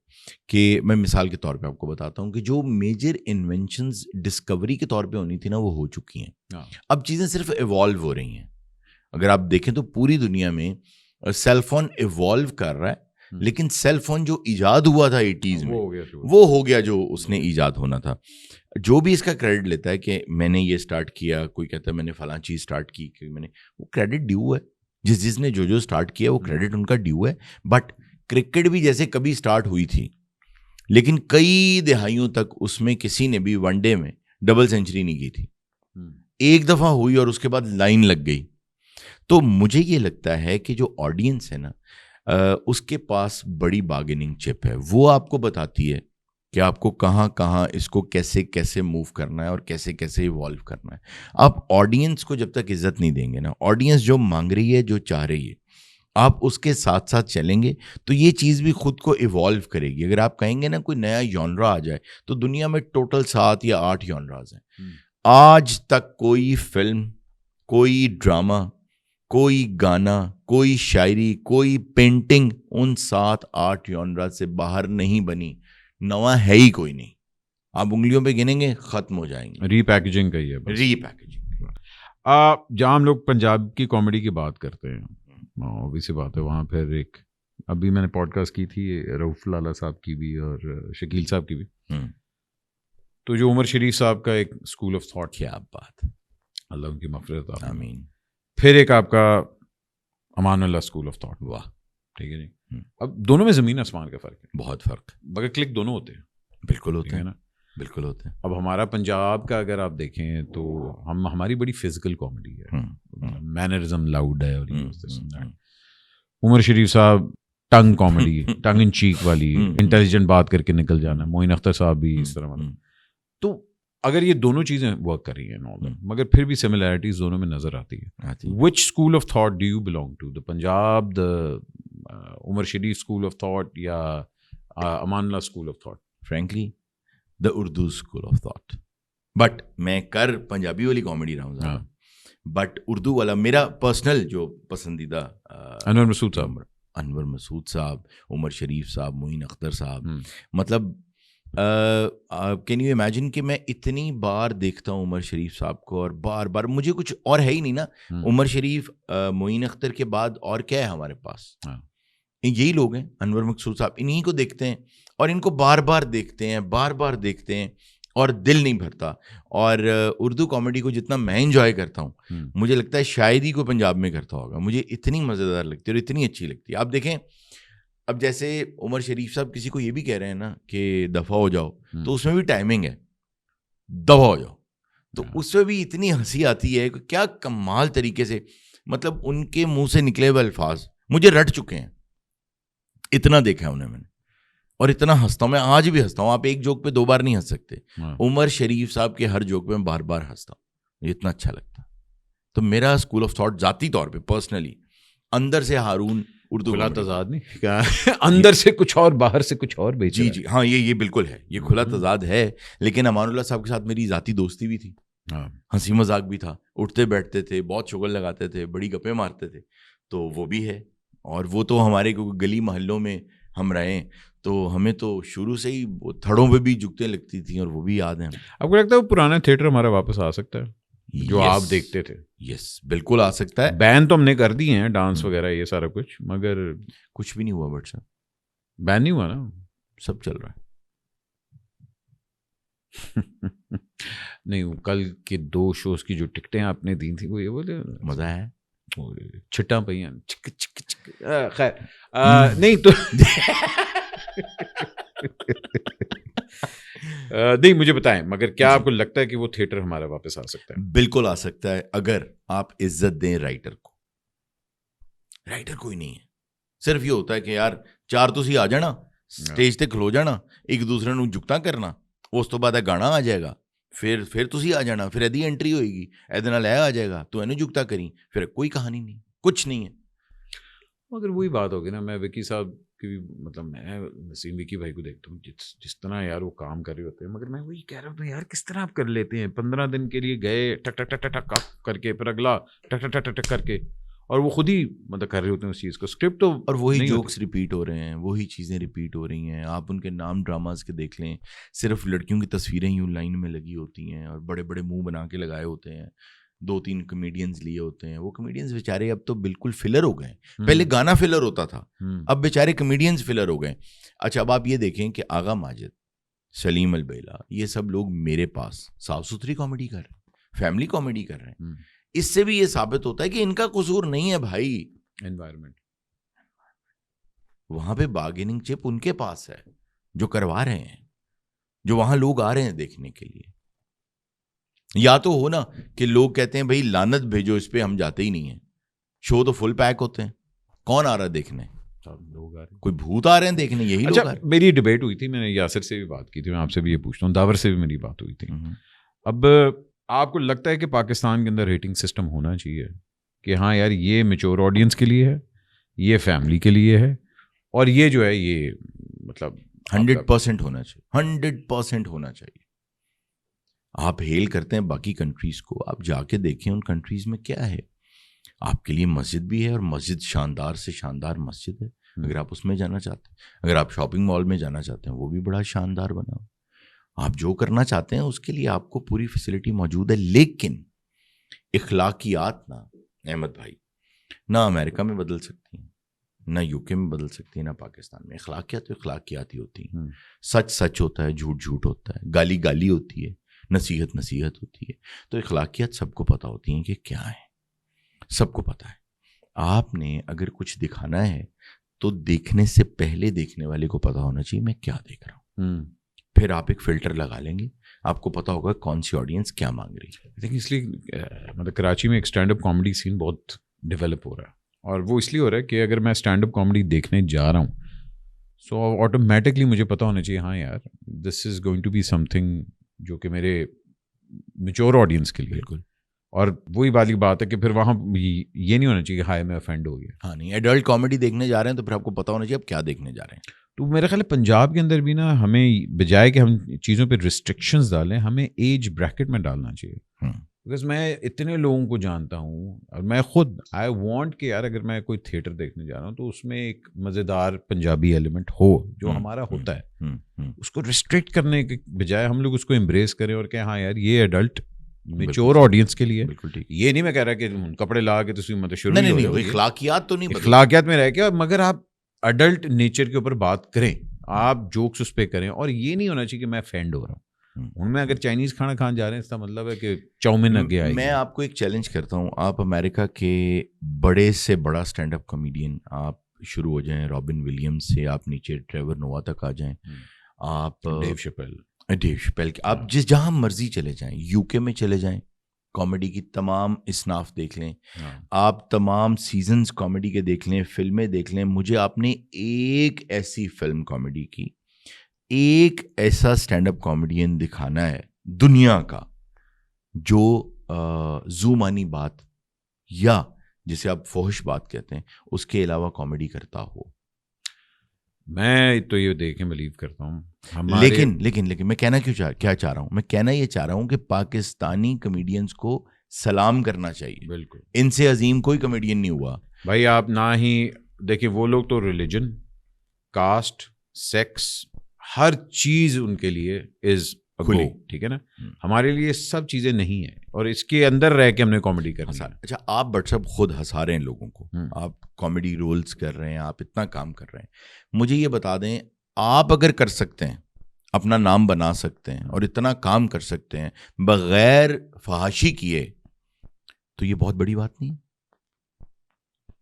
کہ میں مثال کے طور پہ آپ کو بتاتا ہوں کہ جو میجر انوینشنز ڈسکوری کے طور پہ ہونی تھی نا, وہ ہو چکی ہیں. اب چیزیں صرف ایوالو ہو رہی ہیں. اگر آپ دیکھیں تو پوری دنیا میں سیل فون ایوالو کر رہا ہے, لیکن سیل فون جو ایجاد ہوا تھا 80s میں وہ ہو گیا جو اس نے ایجاد ہونا تھا. جو بھی اس کا کریڈٹ لیتا ہے کہ میں نے یہ اسٹارٹ کیا, کوئی کہتا ہے میں نے فلاں چیز اسٹارٹ کی, کہ میں نے, وہ کریڈٹ ڈیو ہے. جس نے جو اسٹارٹ کیا وہ کریڈٹ ان کا ڈیو ہے. بٹ کرکٹ بھی جیسے کبھی اسٹارٹ ہوئی تھی, لیکن کئی دہائیوں تک اس میں کسی نے بھی ون ڈے میں ڈبل سینچری نہیں کی تھی. ایک دفعہ ہوئی اور اس کے بعد لائن لگ گئی. تو مجھے یہ لگتا ہے کہ جو آڈینس ہے نا, اس کے پاس بڑی بارگیننگ چپ ہے. وہ آپ کو بتاتی ہے کہ آپ کو کہاں کہاں اس کو کیسے کیسے موو کرنا ہے اور کیسے کیسے ایوالو کرنا ہے. آپ آڈینس کو جب تک عزت نہیں دیں گے نا, آڈینس جو مانگ رہی ہے, جو چاہ رہی ہے, آپ اس کے ساتھ ساتھ چلیں گے تو یہ چیز بھی خود کو ایوالو کرے گی. اگر آپ کہیں گے نا کوئی نیا جانرا آ جائے تو دنیا میں ٹوٹل 7 یا 8 جانراز ہیں. آج تک کوئی فلم, کوئی ڈرامہ, کوئی گانا, کوئی شاعری, کوئی پینٹنگ ان 7-8 جانراز سے باہر نہیں بنی. نواں ہے ہی کوئی نہیں. آپ انگلیوں پہ گنیں گے, ختم ہو جائیں گے. ری پیکیجنگ کا ہی ہے, ری پیکیجنگ. جہاں ہم لوگ پنجاب کی کامیڈی کی بات کرتے ہیں, obviously بات ہے, وہاں پھر ایک ابھی میں نے پوڈ کاسٹ کی تھی رؤف لالا صاحب کی بھی اور شکیل صاحب کی بھی, تو جو عمر شریف صاحب کا ایک اسکول آف تھاٹ, کیا بات, اللہ ان کی مغفرت, آمین. پھر ایک آپ کا Aman Ullah school of thought. واہ, ٹھیک ہے جی. اب دونوں میں زمین آسمان کا فرق ہے, بہت فرق, مگر کلک دونوں ہوتے ہیں. بالکل ہوتے ہیں نا, بالکل ہوتے ہیں. اب ہمارا پنجاب کا اگر آپ دیکھیں تو ہماری بڑی فزیکل کامیڈی ہے, مینرزم لاؤڈ ہے, اور عمر شریف صاحب ٹنگ کامیڈی, ٹنگ ان چیک والی, انٹیلیجنٹ بات کر کے نکل جانا. معین اختر صاحب بھی اس طرح والا. تو اگر یہ دونوں چیزیں ورک کر رہی ہیں مگر پھر بھی سملیرٹیز دونوں میں نظر آتی ہے. Which school of thought do you belong to, the Punjab, the Umar Sharif school of thought, یا Amanullah school of thought? Frankly the Urdu school of thought. But میں کر پنجابی والی کامیڈی رہا ہوں, بٹ اردو والا میرا پرسنل جو پسندیدہ انور مسعود صاحب, انور مسعود صاحب, عمر شریف صاحب, معین اختر صاحب. مطلب کین یو امیجن کہ میں اتنی بار دیکھتا ہوں عمر شریف صاحب کو, اور بار بار مجھے کچھ اور ہے ہی نہیں نا. عمر شریف, معین اختر کے بعد اور کیا ہے ہمارے پاس؟ یہی لوگ ہیں, انور مسعود صاحب. انہیں کو دیکھتے ہیں اور ان کو بار بار دیکھتے ہیں, بار بار دیکھتے ہیں, اور دل نہیں بھرتا. اور اردو کامیڈی کو جتنا میں انجوائے کرتا ہوں, مجھے لگتا ہے شاید ہی کوئی پنجاب میں کرتا ہوگا. مجھے اتنی مزیدار لگتی ہے اور اتنی اچھی لگتی ہے. آپ دیکھیں, اب جیسے عمر شریف صاحب کسی کو یہ بھی کہہ رہے ہیں نا کہ دفع ہو جاؤ, تو اس میں بھی ٹائمنگ ہے, دفع ہو جاؤ, تو اس میں بھی اتنی ہنسی آتی ہے کہ کیا کمال طریقے سے, مطلب ان کے منہ سے نکلے ہوئے الفاظ مجھے رٹ چکے ہیں. اتنا دیکھا ہے انہیں میں نے, اور اتنا ہنستا ہوں. میں آج بھی ہنستا ہوں. آپ ایک جوک پہ 2 بار نہیں ہنس سکتے. عمر شریف صاحب کے ہر جوک پہ میں بار بار ہنستا ہوں, مجھے اتنا اچھا لگتا. تو میرا اسکول آف تھاٹ ذاتی طور پہ پرسنلی اندر سے ہارون اردو. کھلا تضاد نہیں, اندر سے کچھ اور باہر سے کچھ اور. جی جی ہاں, یہ بالکل ہے, یہ کھلا تضاد ہے. لیکن امان اللہ صاحب کے ساتھ میری ذاتی دوستی بھی تھی, ہنسی مذاق بھی تھا, اٹھتے بیٹھتے تھے, بہت شغل لگاتے تھے, بڑی گپیں مارتے تھے, تو وہ بھی ہے. اور وہ تو ہمارے گلی محلوں میں ہم رہے, تو ہمیں تو شروع سے ہی تھڑوں پہ بھی جھکتے لگتی تھیں, اور وہ بھی یاد ہیں. آپ کو لگتا ہے وہ پرانا تھیٹر ہمارا واپس آ سکتا ہے جو آپ دیکھتے تھے؟ یس, بالکل آ سکتا ہے. بین تو ہم نے کر دی ہیں, ڈانس وغیرہ یہ سارا کچھ, مگر کچھ بھی نہیں ہوا. بٹ صاحب بین نہیں ہوا نا, سب چل رہا ہے. نہیں, کل کے 2 شوز کی جو ٹکٹیں آپ نے دی تھیں وہ یہ بولے مزہ ہے, چھٹا پہ خیر نہیں تو نہیں, مجھے بتائیں, مگر کیا آپ کو لگتا ہے کہ وہ تھیٹر ہمارا واپس آ سکتا ہے؟ بالکل آ سکتا ہے, اگر آپ عزت دیں رائٹر کو. رائٹر کوئی نہیں ہے, صرف یہ ہوتا ہے کہ یار 4 تسی آ جانا, سٹیج تے کھلو جانا, ایک دوسرے نو جھکتا کرنا, اس تو بعد گانا آ جائے گا, پھر تسی آ جانا, پھر ایدی انٹری ہوئے گی, ایدے نال آ جائے گا, تو اینو جھکتا کریں, پھر کوئی کہانی نہیں, کچھ نہیں ہے. مگر وہی بات ہوگی نا, میں وکی صاحب کی بھی, مطلب میں نسیم وکی بھائی کو دیکھتا ہوں جس طرح یار وہ کام کر رہے ہوتے ہیں, مگر میں وہی کہہ رہا ہوں یار کس طرح آپ کر لیتے ہیں. 15 دن کے لیے گئے, ٹک ٹک ٹک ٹک کر کے, پھر اگلا ٹک ٹک ٹک ٹک کر کے, اور وہ خود ہی مطلب کر رہے ہوتے ہیں اس چیز کو. اسکرپٹ تو, اور وہی جوکس ریپیٹ ہو رہے ہیں, وہی چیزیں ریپیٹ ہو رہی ہیں. آپ ان کے نام ڈراماز کے دیکھ لیں, صرف لڑکیوں کی تصویریں یوں لائن میں لگی ہوتی ہیں, اور بڑے بڑے منہ بنا کے لگائے ہوتے ہیں, 2-3 کمیڈینز لیے ہوتے ہیں. وہ کمیڈینز بیچارے اب تو بالکل فلر ہو گئے. پہلے گانا فلر ہوتا تھا, اب بیچارے کمیڈینز فلر ہو گئے. اچھا, اب آپ یہ دیکھیں کہ آغا ماجد, سلیم البیلا, یہ سب لوگ میرے پاس صاف ستھری کامیڈی کر رہے ہیں, فیملی کامیڈی کر رہے ہیں. اس سے بھی یہ ثابت ہوتا ہے کہ ان کا قصور نہیں ہے بھائی, انوائرمنٹ. وہاں پہ بارگیننگ چپ ان کے پاس ہے جو کروا رہے ہیں, جو وہاں لوگ آ رہے ہیں دیکھنے کے لیے. یا تو ہو نا کہ لوگ کہتے ہیں بھائی لعنت بھیجو اس پہ, ہم جاتے ہی نہیں ہیں. شو تو فل پیک ہوتے ہیں, کون آ رہا ہے دیکھنے؟ لوگ آ رہے ہیں, کوئی بھوت آ رہے ہیں دیکھنے, یہی لوگ آ رہے ہیں. میری ڈیبیٹ ہوئی تھی, میں نے یاسر سے بھی بات کی تھی, میں آپ سے بھی یہ پوچھتا ہوں, داور سے بھی میری بات ہوئی تھی. اب آپ کو لگتا ہے کہ پاکستان کے اندر ریٹنگ سسٹم ہونا چاہیے کہ ہاں یار یہ میچور آڈینس کے لیے ہے, یہ فیملی کے لیے ہے, اور یہ جو ہے یہ مطلب 100% ہونا چاہیے, 100% ہونا چاہیے. آپ ہیل کرتے ہیں باقی کنٹریز کو, آپ جا کے دیکھیں ان کنٹریز میں کیا ہے. آپ کے لیے مسجد بھی ہے, اور مسجد شاندار سے شاندار مسجد ہے اگر آپ اس میں جانا چاہتے ہیں. اگر آپ شاپنگ مال میں جانا چاہتے ہیں وہ بھی بڑا شاندار بنا ہو. آپ جو کرنا چاہتے ہیں اس کے لیے آپ کو پوری فیسلٹی موجود ہے. لیکن اخلاقیات نا احمد بھائی, نہ امریکہ میں بدل سکتی ہیں, نہ یو کے میں بدل سکتی ہیں, نہ پاکستان میں. اخلاقیات تو اخلاقیات ہی ہوتی ہیں. سچ سچ ہوتا ہے, جھوٹ جھوٹ ہوتا ہے, گالی گالی ہوتی ہے, نصیحت نصیحت ہوتی ہے. تو اخلاقیات سب کو پتہ ہوتی ہیں کہ کیا ہے, سب کو پتہ ہے. آپ نے اگر کچھ دکھانا ہے تو دیکھنے سے پہلے دیکھنے والے کو پتہ ہونا چاہیے میں کیا دیکھ رہا ہوں. پھر آپ ایک فلٹر لگا لیں گے, آپ کو پتا ہوگا کون سی آڈینس کیا مانگ رہی ہے. لیکن اس لیے مطلب کراچی میں ایک اسٹینڈ اپ کامیڈی سین بہت ڈیولپ ہو رہا ہے, اور وہ اس لیے ہو رہا ہے کہ اگر میں اسٹینڈ اپ کامیڈی دیکھنے جا رہا ہوں سو آٹومیٹکلی مجھے پتا ہونا چاہیے ہاں یار this is going to be something جو کہ میرے میچور آڈینس کے لیے. بالکل. اور وہی والی بات ہے کہ پھر وہاں یہ نہیں ہونا چاہیے کہ ہائے میں افینڈ ہو گیا. ہاں نہیں, ایڈلٹ کامیڈی دیکھنے جا رہے ہیں تو پھر آپ کو پتا ہونا چاہیے آپ کیا دیکھنے جا رہے ہیں. تو میرا خیال ہے پنجاب کے اندر بھی نا ہمیں بجائے کہ ہم چیزوں پہ ریسٹرکشنز ڈالیں, ہمیں ایج بریکٹ میں ڈالنا چاہیے. بیکاز میں اتنے لوگوں کو جانتا ہوں, اور میں خود آئی وانٹ کہ یار اگر میں کوئی تھیٹر دیکھنے جا رہا ہوں تو اس میں ایک مزیدار پنجابی ایلیمنٹ ہو جو ہمارا ہوتا ہے. اس کو ریسٹرکٹ کرنے کے بجائے ہم لوگ اس کو امبریس کریں اور کہیں ہاں یار یہ ایڈلٹ میچور آڈینس کے لیے. بالکل ٹھیک. یہ نہیں میں کہہ رہا کہ کپڑے لا کے تو مطلب شروع نہیں, اخلاقیات تو نہیں, اخلاقیات میں رہ کے, مگر آپ اڈلٹ نیچر کے اوپر بات کریں, آپ جوکس اس پہ کریں, اور یہ نہیں ہونا چاہیے کہ میں فینڈ ہو رہا ہوں. ان میں اگر چائنیز کھانا کھان جا رہے ہیں اس کا مطلب ہے کہ چاؤمن آگے آئے گی. میں آپ کو ایک چیلنج کرتا ہوں, آپ امریکہ کے بڑے سے بڑا اسٹینڈ اپ کامیڈین آپ شروع ہو جائیں, رابن ولیمز سے آپ نیچے ٹریور نووا تک آ جائیں, آپ ڈیو شپیل کے, آپ جس جہاں مرضی چلے جائیں, یو کے میں چلے جائیں, کامیڈی کی تمام اصناف دیکھ لیں, آپ تمام سیزنز کامیڈی کے دیکھ لیں, فلمیں دیکھ لیں. مجھے آپ نے ایک ایسی فلم کامیڈی کی, ایک ایسا اسٹینڈ اپ کامیڈین دکھانا ہے دنیا کا جو زومانی بات یا جسے آپ فحش بات کہتے ہیں اس کے علاوہ کامیڈی کرتا ہو. میں تو یہ دیکھ کے بلیو کرتا ہوں. لیکن میں کہنا کیا چاہ رہا ہوں, میں کہنا یہ چاہ رہا ہوں کہ پاکستانی کمیڈینز کو سلام کرنا چاہیے. بالکل, ان سے عظیم کوئی کمیڈین نہیں ہوا بھائی. آپ نہ ہی دیکھیں, وہ لوگ تو ریلیجن, کاسٹ, سیکس, ہر چیز ان کے لیے از کھلی, ٹھیک ہے نا. ہمارے لیے سب چیزیں نہیں ہیں, اور اس کے اندر رہ کے ہم نے کامیڈی کرنا ہے. اچھا, آپ بٹ صاحب خود ہنسا رہے ہیں لوگوں کو, آپ کامیڈی رولز کر رہے ہیں, آپ اتنا کام کر رہے ہیں. مجھے یہ بتا دیں, آپ اگر کر سکتے ہیں, اپنا نام بنا سکتے ہیں اور اتنا کام کر سکتے ہیں بغیر فحاشی کیے, تو یہ بہت بڑی بات نہیں,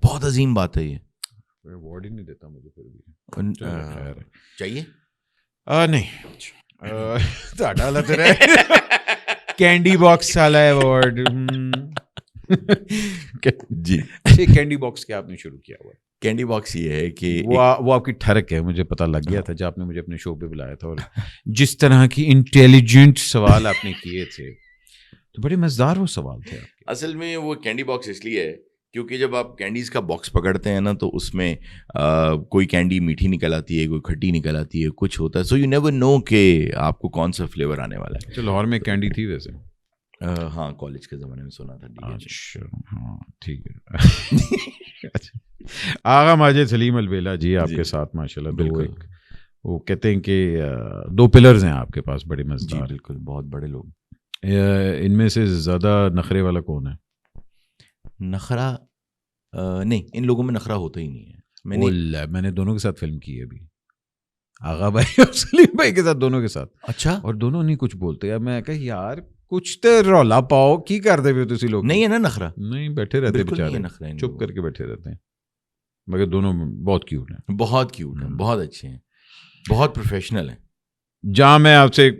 بہت عظیم بات ہے. یہ ایوارڈ ہی نہیں دیتا مجھے پھر بھی چاہیے نہیں کینڈی باکس والا ایوارڈ. جی, کینڈی باکس کیا آپ نے شروع کیا ہوا؟ کینڈی باکس یہ ہے کہ وہ آپ کی ٹھرک ہے, مجھے پتا لگ گیا تھا جب آپ نے مجھے اپنے شو پہ بلایا تھا, اور جس طرح کی انٹیلیجنٹ سوال آپ نے کیے تھے تو بڑے مزیدار وہ سوال تھے. اصل میں وہ کینڈی باکس اس لیے ہے کیونکہ جب آپ کینڈیز کا باکس پکڑتے ہیں نا تو اس میں کوئی کینڈی میٹھی نکل آتی ہے, کوئی کھٹی نکل آتی ہے, کچھ ہوتا ہے. سو یو نیور نو کہ آپ کو کون سا فلیور آنے والا ہے. لاہور میں کینڈی تھی ویسے؟ ہاں, کالج کے زمانے میں سنا تھا. اچھا, ہاں ٹھیک ہے. آغا ماجد سلیم البیلا جی آپ کے ساتھ ماشاء اللہ. بالکل, وہ کہتے ہیں کہ 2 پلرز ہیں آپ کے پاس بڑے مزیدار. بالکل, بہت بڑے لوگ. ان میں سے زیادہ نخرے والا کون ہے؟ نخرا نہیں, ان لوگوں میں نخرا ہوتا ہی نہیں ہے. میں نے دونوں کے ساتھ فلم کی ہے ابھی, آغا بھائی اور سلیم بھائی کے ساتھ, دونوں کے ساتھ. اچھا, اور دونوں نہیں کچھ بولتے. اب میں کہا یار کچھ تو رولا پاؤ, کی کرتے ہوئے تسی لوگ؟ نہیں ہے نا نخرا, نہیں بیٹھے رہتے بیچارے, چپ کر کے بیٹھے رہتے ہیں. مگر دونوں بہت کیوٹ ہیں, بہت کیوٹ ہیں, بہت اچھے ہیں, بہت پروفیشنل ہیں. جہاں میں آپ سے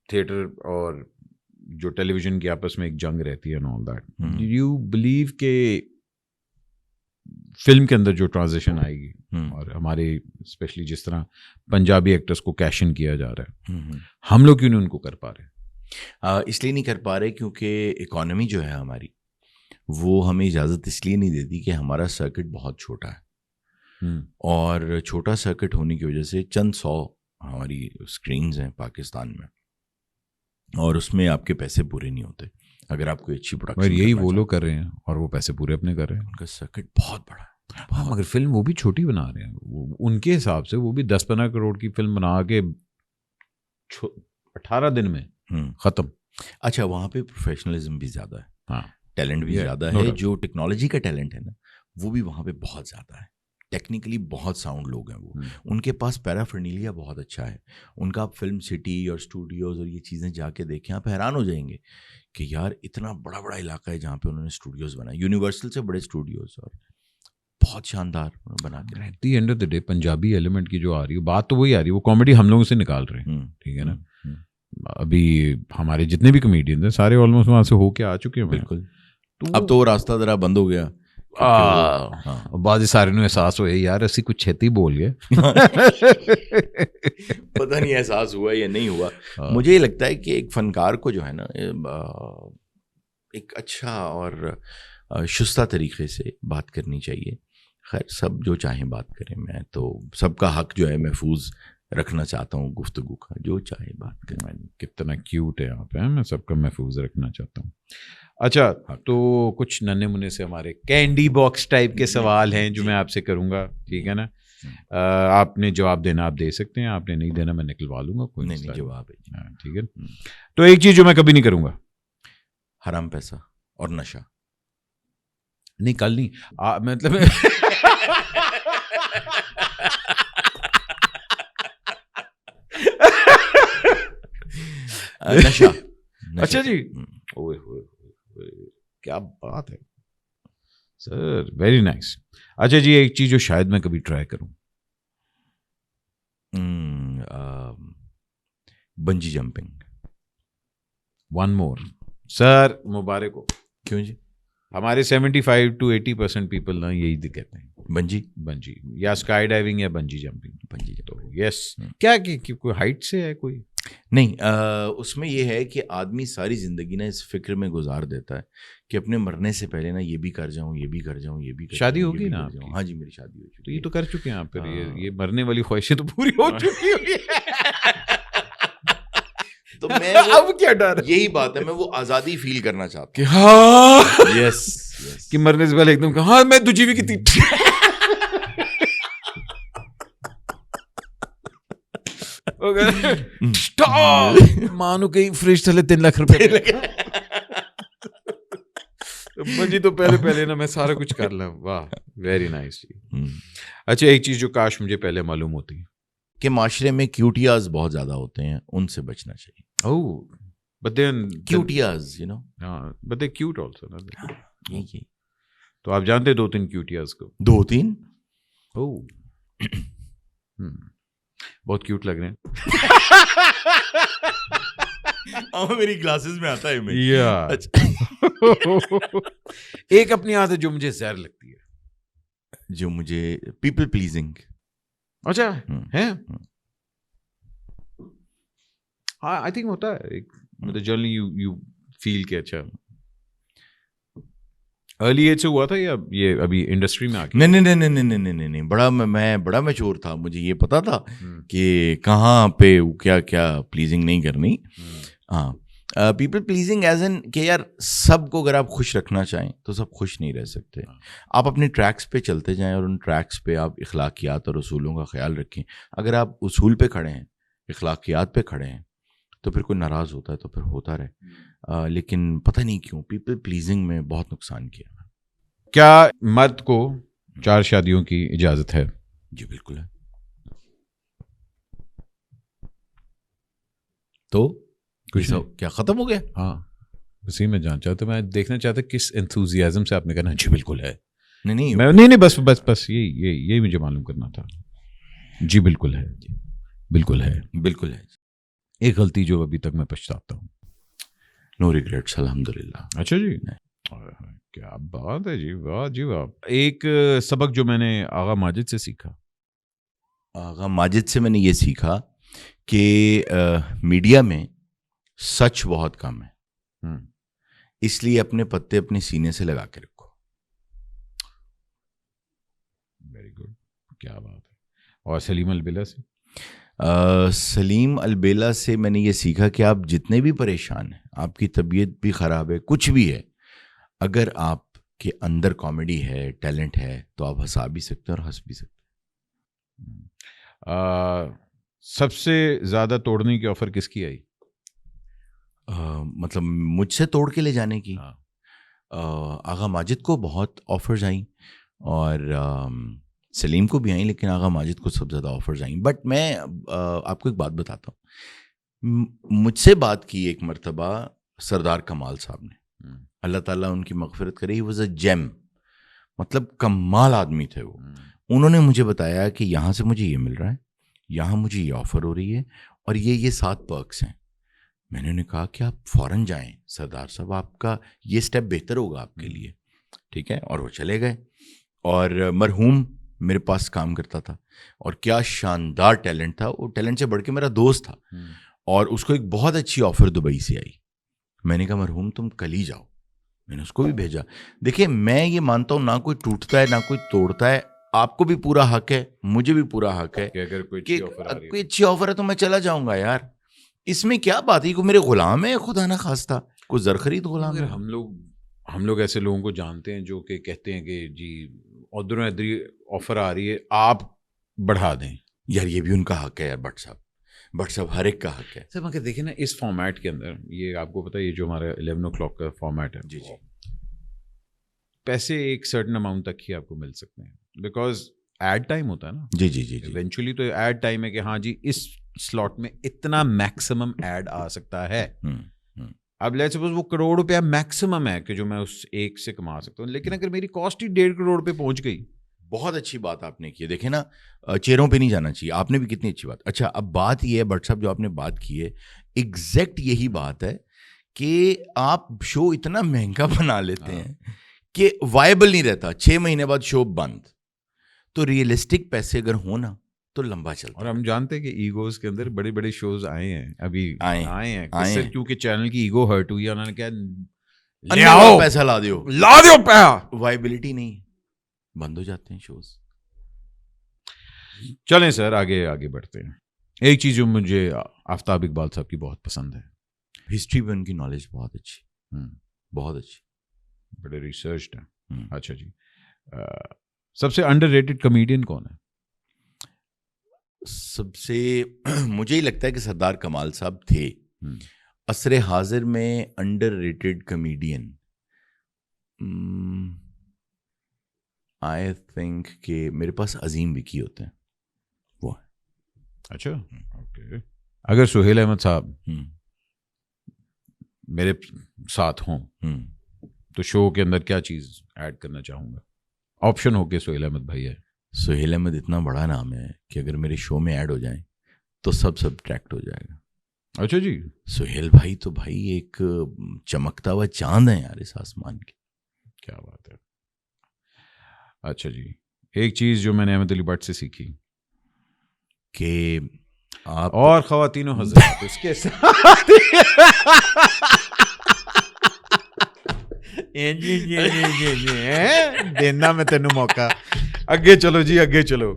تھیٹر اور جو ٹیلی ویژن کی آپس میں ایک جنگ رہتی ہے and all that, do you believe کہ فلم کے اندر جو ٹرانزیشن آئے گی, اور ہمارے اسپیشلی جس طرح پنجابی ایکٹرس کو کیش ان کیا جا رہا ہے, ہم لوگ کیوں نہیں ان کو کر پا رہے؟ اس لیے نہیں کر پا رہے کیونکہ اکانومی جو ہے ہماری وہ ہمیں اجازت اس لیے نہیں دیتی کہ ہمارا سرکٹ بہت چھوٹا ہے، اور چھوٹا سرکٹ ہونے کی وجہ سے چند 100 ہماری اسکرینز ہیں پاکستان میں، اور اس میں آپ کے پیسے پورے نہیں ہوتے اگر آپ کوئی اچھی پروڈکشن. یہی وہ لوگ کر رہے ہیں اور وہ پیسے پورے اپنے کر رہے ہیں. ان کا سرکٹ بہت بڑا ہے. ہاں مگر فلم وہ بھی چھوٹی بنا رہے ہیں ان کے حساب سے. وہ بھی 10-15 کروڑ کی فلم بنا کے 18 دن میں ختم. اچھا وہاں پہ پروفیشنلزم بھی زیادہ ہے، ہاں ٹیلنٹ بھی زیادہ ہے. جو ٹیکنالوجی کا ٹیلنٹ ہے نا وہ بھی وہاں پہ بہت زیادہ ہے. ٹیکنیکلی بہت ساؤنڈ لوگ ہیں وہ. ان کے پاس پیرافرنیلیا بہت اچھا ہے ان کا. آپ فلم سٹی اور اسٹوڈیوز اور یہ چیزیں جا کے دیکھیں آپ حیران ہو جائیں گے کہ یار اتنا بڑا بڑا علاقہ ہے جہاں پہ انہوں نے اسٹوڈیوز بنائے، یونیورسل سے بڑے اسٹوڈیوز، اور بہت شاندار بنا کے. At the end of the day Punjabi element کی جو آ رہی ہے بات تو وہی آ رہی ہے. وہ کامیڈی ہم لوگوں سے نکال رہے ہیں، ٹھیک ہے نا. ابھی ہمارے جتنے بھی کمیڈین ہیں سارے آلموسٹ وہاں سے ہو کے آ چکے ہیں. بالکل. اب تو وہ راستہ ذرا بند ہو گیا. بعض سارے نو احساس ہوئے یار اسی کچھ چھتی بول گئے. پتہ نہیں احساس ہوا یا نہیں ہوا. مجھے یہ لگتا ہے کہ ایک فنکار کو جو ہے نا ایک اچھا اور شستہ طریقے سے بات کرنی چاہیے. خیر سب جو چاہیں بات کریں، میں تو سب کا حق جو ہے محفوظ رکھنا چاہتا ہوں گفتگو کا. جو چاہے بات کریں. کتنا کیوٹ ہے آپ ہیں، میں سب کا محفوظ رکھنا چاہتا ہوں. اچھا تو کچھ ننے منے سے ہمارے کینڈی باکس ٹائپ کے سوال ہیں جو میں آپ سے کروں گا، ٹھیک ہے نا. آپ نے جواب دینا آپ دے سکتے ہیں، آپ نے نہیں دینا میں نکلوا لوں گا. کوئی نہیں جواب ہے. ٹھیک ہے. تو ایک چیز جو میں کبھی نہیں کروں گا، حرام پیسہ اور نشہ. نہیں کل نہیں مطلب نشہ. اچھا جی کیا بات ہے سر، ویری نائس. اچھا جی ایک چیز جو شاید میں کبھی ٹرائی کروں، بنجی جمپنگ. ون مور سر مبارک ہو. کیوں جی؟ ہمارے 75 to 80% پیپل نا یہی کہتے ہیں بنجی یا اسکائی ڈائیونگ یا بنجی جمپنگ. بنجی تو یس کیا کوئی ہائٹ سے ہے کوئی نہیں. اس میں یہ ہے کہ آدمی ساری زندگی نا اس فکر میں گزار دیتا ہے کہ اپنے مرنے سے پہلے نا یہ بھی کر جاؤں یہ بھی کر جاؤں یہ بھی کر. شادی ہوگی نا آپ کی؟ ہاں جی میری شادی ہو چکی. تو یہ تو کر چکے ہیں آپ پھر. یہ مرنے والی خواہشیں تو پوری ہو چکی ہوگی. تو میں اب کیا ڈر، یہی بات ہے، میں وہ آزادی فیل کرنا چاہتا ہوں کہ ہاں یس کہ مرنے سے پہلے ایک دم ہاں میں دو جی وی کی تھی. مانو کہیں فریج تھلے 3 لاکھ روپے بنجی تو پہلے نا میں سارا کچھ کر لوں. واہ ویری نائس. اچھا ایک چیز جو کاش مجھے پہلے معلوم ہوتی کہ معاشرے میں کیوٹیاز بہت زیادہ ہوتے ہیں، ان سے بچنا چاہیے. Oh, but then کیوٹیاز you know. But they're cute also. یہی تو آپ جانتے 2-3 کیوٹیاز کو؟ 2-3 بہت کیوٹ لگ رہے ہیں. میری کلاسز میں آتا ہے. ایک اپنی عادت جو مجھے زہر لگتی ہے، جو مجھے پیپل پلیزنگ. اچھا ہے ہاں آئی تھنک ہوتا ہے ایک مطلب جنرلی یو فیل کہ اچھا ارلی ایج سے ہوا تھا یا یہ ابھی انڈسٹری میں آ کے؟ نہیں بڑا میچور تھا. مجھے یہ پتا تھا کہ کہاں پہ کیا کیا پلیزنگ نہیں کرنی. ہاں پیپل پلیزنگ ایز این کہ یار سب کو اگر آپ خوش رکھنا چاہیں تو سب خوش نہیں رہ سکتے. آپ اپنے ٹریکس پہ چلتے جائیں اور ان ٹریکس پہ آپ اخلاقیات اور اصولوں کا خیال رکھیں. اگر آپ اصول پہ کھڑے ہیں، اخلاقیات پہ کھڑے ہیں، تو پھر کوئی ناراض ہوتا ہے تو پھر ہوتا رہے. لیکن پتہ نہیں کیوں پیپل پلیزنگ میں بہت نقصان کیا. کیا مرد کو 4 شادیوں کی اجازت ہے؟ جی بالکل ہے. تو کیا ختم ہو گیا؟ ہاں اسی میں جان چاہتا میں دیکھنا چاہتا کس انتھوزیازم سے آپ نے کہنا جی بالکل ہے. نہیں بس یہی مجھے معلوم کرنا تھا. جی بالکل ہے. بالکل ہے. بالکل ہے. ایک غلطی جو ابھی تک میں پچھتاتا ہوں. نو ریگریٹس الحمدللہ. اچھا جی کیا بات ہے جی، واہ جی واہ. ایک سبق جو میں نے آغا ماجد سے سیکھا. آغا ماجد سے میں نے یہ سیکھا کہ میڈیا میں سچ بہت کم ہے. اس لیے اپنے پتے اپنے سینے سے لگا کے رکھو. ویری گڈ, کیا بات ہے. اور سلیم البلا سے؟ سلیم البیلا سے میں نے یہ سیکھا کہ آپ جتنے بھی پریشان ہیں, آپ کی طبیعت بھی خراب ہے, کچھ بھی ہے, اگر آپ کے اندر کامیڈی ہے, ٹیلنٹ ہے, تو آپ ہنسا بھی سکتے ہیں اور ہنس بھی سکتے ہیں. سب سے زیادہ توڑنے کی آفر کس کی آئی؟ مطلب مجھ سے توڑ کے لے جانے کی؟ آغا ماجد کو بہت آفرز آئیں, اور سلیم کو بھی آئیں, لیکن آغا ماجد کو سب زیادہ آفرز آئیں. بٹ میں آپ کو ایک بات بتاتا ہوں. مجھ سے بات کی ایک مرتبہ سردار کمال صاحب نے, اللہ تعالیٰ ان کی مغفرت کرے, ہی واز اے جیم, مطلب کمال آدمی تھے وہ. انہوں نے مجھے بتایا کہ یہاں سے مجھے یہ مل رہا ہے, یہاں مجھے یہ آفر ہو رہی ہے, اور یہ 7 پرکس ہیں. میں نے انہیں کہا کہ آپ فوراً جائیں سردار صاحب, آپ کا یہ سٹیپ بہتر ہوگا آپ کے لیے, ٹھیک ہے. اور وہ چلے گئے, اور مرحوم میرے پاس کام کرتا تھا, اور کیا شاندار ٹیلنٹ تھا. وہ ٹیلنٹ سے بڑھ کے میرا دوست تھا, اور اس کو ایک بہت اچھی آفر دبئی سے آئی. میں نے کہا مرحوم تم کل ہی جاؤ. میں نے اس کو بھی بھیجا. دیکھیں میں یہ مانتا ہوں, نہ کوئی ٹوٹتا ہے نہ کوئی توڑتا ہے. آپ کو بھی پورا حق ہے, مجھے بھی پورا حق ہے کہ اگر کوئی اچھی آفر ہے تو میں چلا جاؤں گا یار. اس میں کیا بات ہے, کوئی میرے غلام ہے خدا نہ خواستہ, کوئی زر خرید غلام ہے. ہم لوگ ایسے لوگوں کو جانتے ہیں جو کہ کہتے ہیں کہ جی ادھر ادھر آفر آ رہی ہے, آپ بڑھا دیں. یار یہ بھی ان کا حق ہے یار, بٹ صاحب ہر ایک کا حق ہے. سر مگر دیکھیں نا اس فارمیٹ کے اندر, یہ آپ کو پتا ہے یہ جو ہمارا 11 o'clock کا فارمیٹ ہے, جی پیسے ایک سرٹن اماؤنٹ تک ہی آپ کو مل سکتے ہیں, بیکاز ایڈ ٹائم ہوتا ہے نا. جی ایونچولی تو ایڈ ٹائم ہے کہ ہاں جی اس سلاٹ میں اتنا میکسیمم ایڈ آ سکتا ہے. اب لیٹس سپوز وہ 1 کروڑ روپیہ میکسیمم ہے کہ جو میں اس ایک سے کما سکتا ہوں, لیکن اگر میری کاسٹ ہی 1.5 کروڑ پہ پہنچ گئی. بہت اچھی بات آپ نے کی. دیکھیں نا, چہروں پہ نہیں جانا چاہیے. آپ نے بھی کتنی اچھی بات. اچھا اب بات یہ ہے بٹ صاحب جو آپ نے بات کی ہے, ایگزیکٹ یہی بات ہے کہ آپ شو اتنا مہنگا بنا لیتے ہیں کہ وائبل نہیں رہتا. 6 مہینے بعد شو بند. تو ریئلسٹک پیسے اگر ہونا تو لمبا چلتا. اور ہم جانتے ہیں کہ ایگوز کے اندر بڑے بڑے شوز آئے ہیں, ابھی آئے ہیں کیونکہ چینل کی ایگو ہرٹ ہوئی ہے, انہوں نے کہا پیسہ لا دیو پیسہ, وائبلٹی نہیں, بند ہو جاتے ہیں شوز. چلیں سر آگے بڑھتے ہیں. ایک چیز جو مجھے آفتاب اقبال صاحب کی بہت پسند ہے, ہسٹری میں ان کی نالج بہت اچھی, بہت اچھی, بڑے ریسرچڈ ہیں. اچھا جی, سب سے انڈر ریٹڈ کمیڈین کون ہے؟ سب سے مجھے ہی لگتا ہے کہ سردار کمال صاحب تھے. عصر حاضر میں under rated comedian I think کہ میرے پاس عظیم وکی ہوتے ہیں, وہ ہے. اچھا اوکے. اگر سہیل احمد صاحب میرے ساتھ ہوں تو شو کے اندر کیا چیز ایڈ کرنا چاہوں گا؟ آپشن ہو کے سہیل احمد بھائی ہے. سہیل احمد اتنا بڑا نام ہے کہ اگر میرے شو میں ایڈ ہو جائیں تو سب ٹریکٹ ہو جائے گا. اچھا جی, سہیل بھائی تو بھائی ایک چمکتا ہوا چاند ہے یار اس آسمان کی. کیا بات ہے. اچھا جی, ایک چیز جو میں نے احمد علی بٹ سے سیکھی کہ آپ اور خواتینوں حضرات اس کے ساتھ دینا میں تینوں موقع. اگے چلو جی, اگے چلو.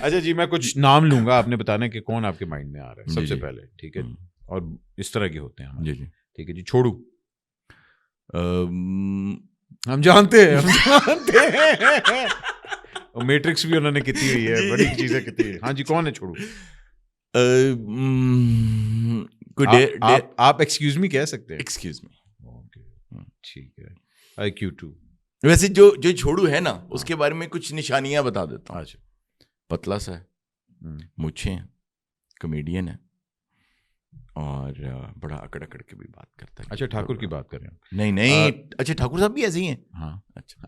اچھا جی, میں کچھ نام لوں گا, آپ نے بتانا کہ کون آپ کے مائنڈ میں آ رہا ہے سب سے پہلے, ٹھیک ہے؟ اور اس طرح کے ہوتے ہیں. جی ٹھیک ہے جی. چھوڑو, ہم جانتے ہیں میٹرکس بھی انہوں نے کتنی ہوئی ہے, بڑی چیزیں کتنی ہے. ہاں جی, کون ہے چھوڑو؟ آپ ایکسکیوز می کہہ سکتے ہیں. Excuse me. ٹھیک ہے. IQ2. ویسے جو چھوڑو ہے نا اس کے بارے میں کچھ نشانیاں بتا دیتا ہوں. اچھا. پتلا سا ہے, مچھیں ہیں, کمیڈین ہے, اور بڑا اکڑ کے بھی بات کرتا ہے. اچھا, ٹھاکر کی بات کر رہے ہیں؟ نہیں. اچھا, ٹھاکر صاحب بھی ایسے ہی ہیں. ہاں. اچھا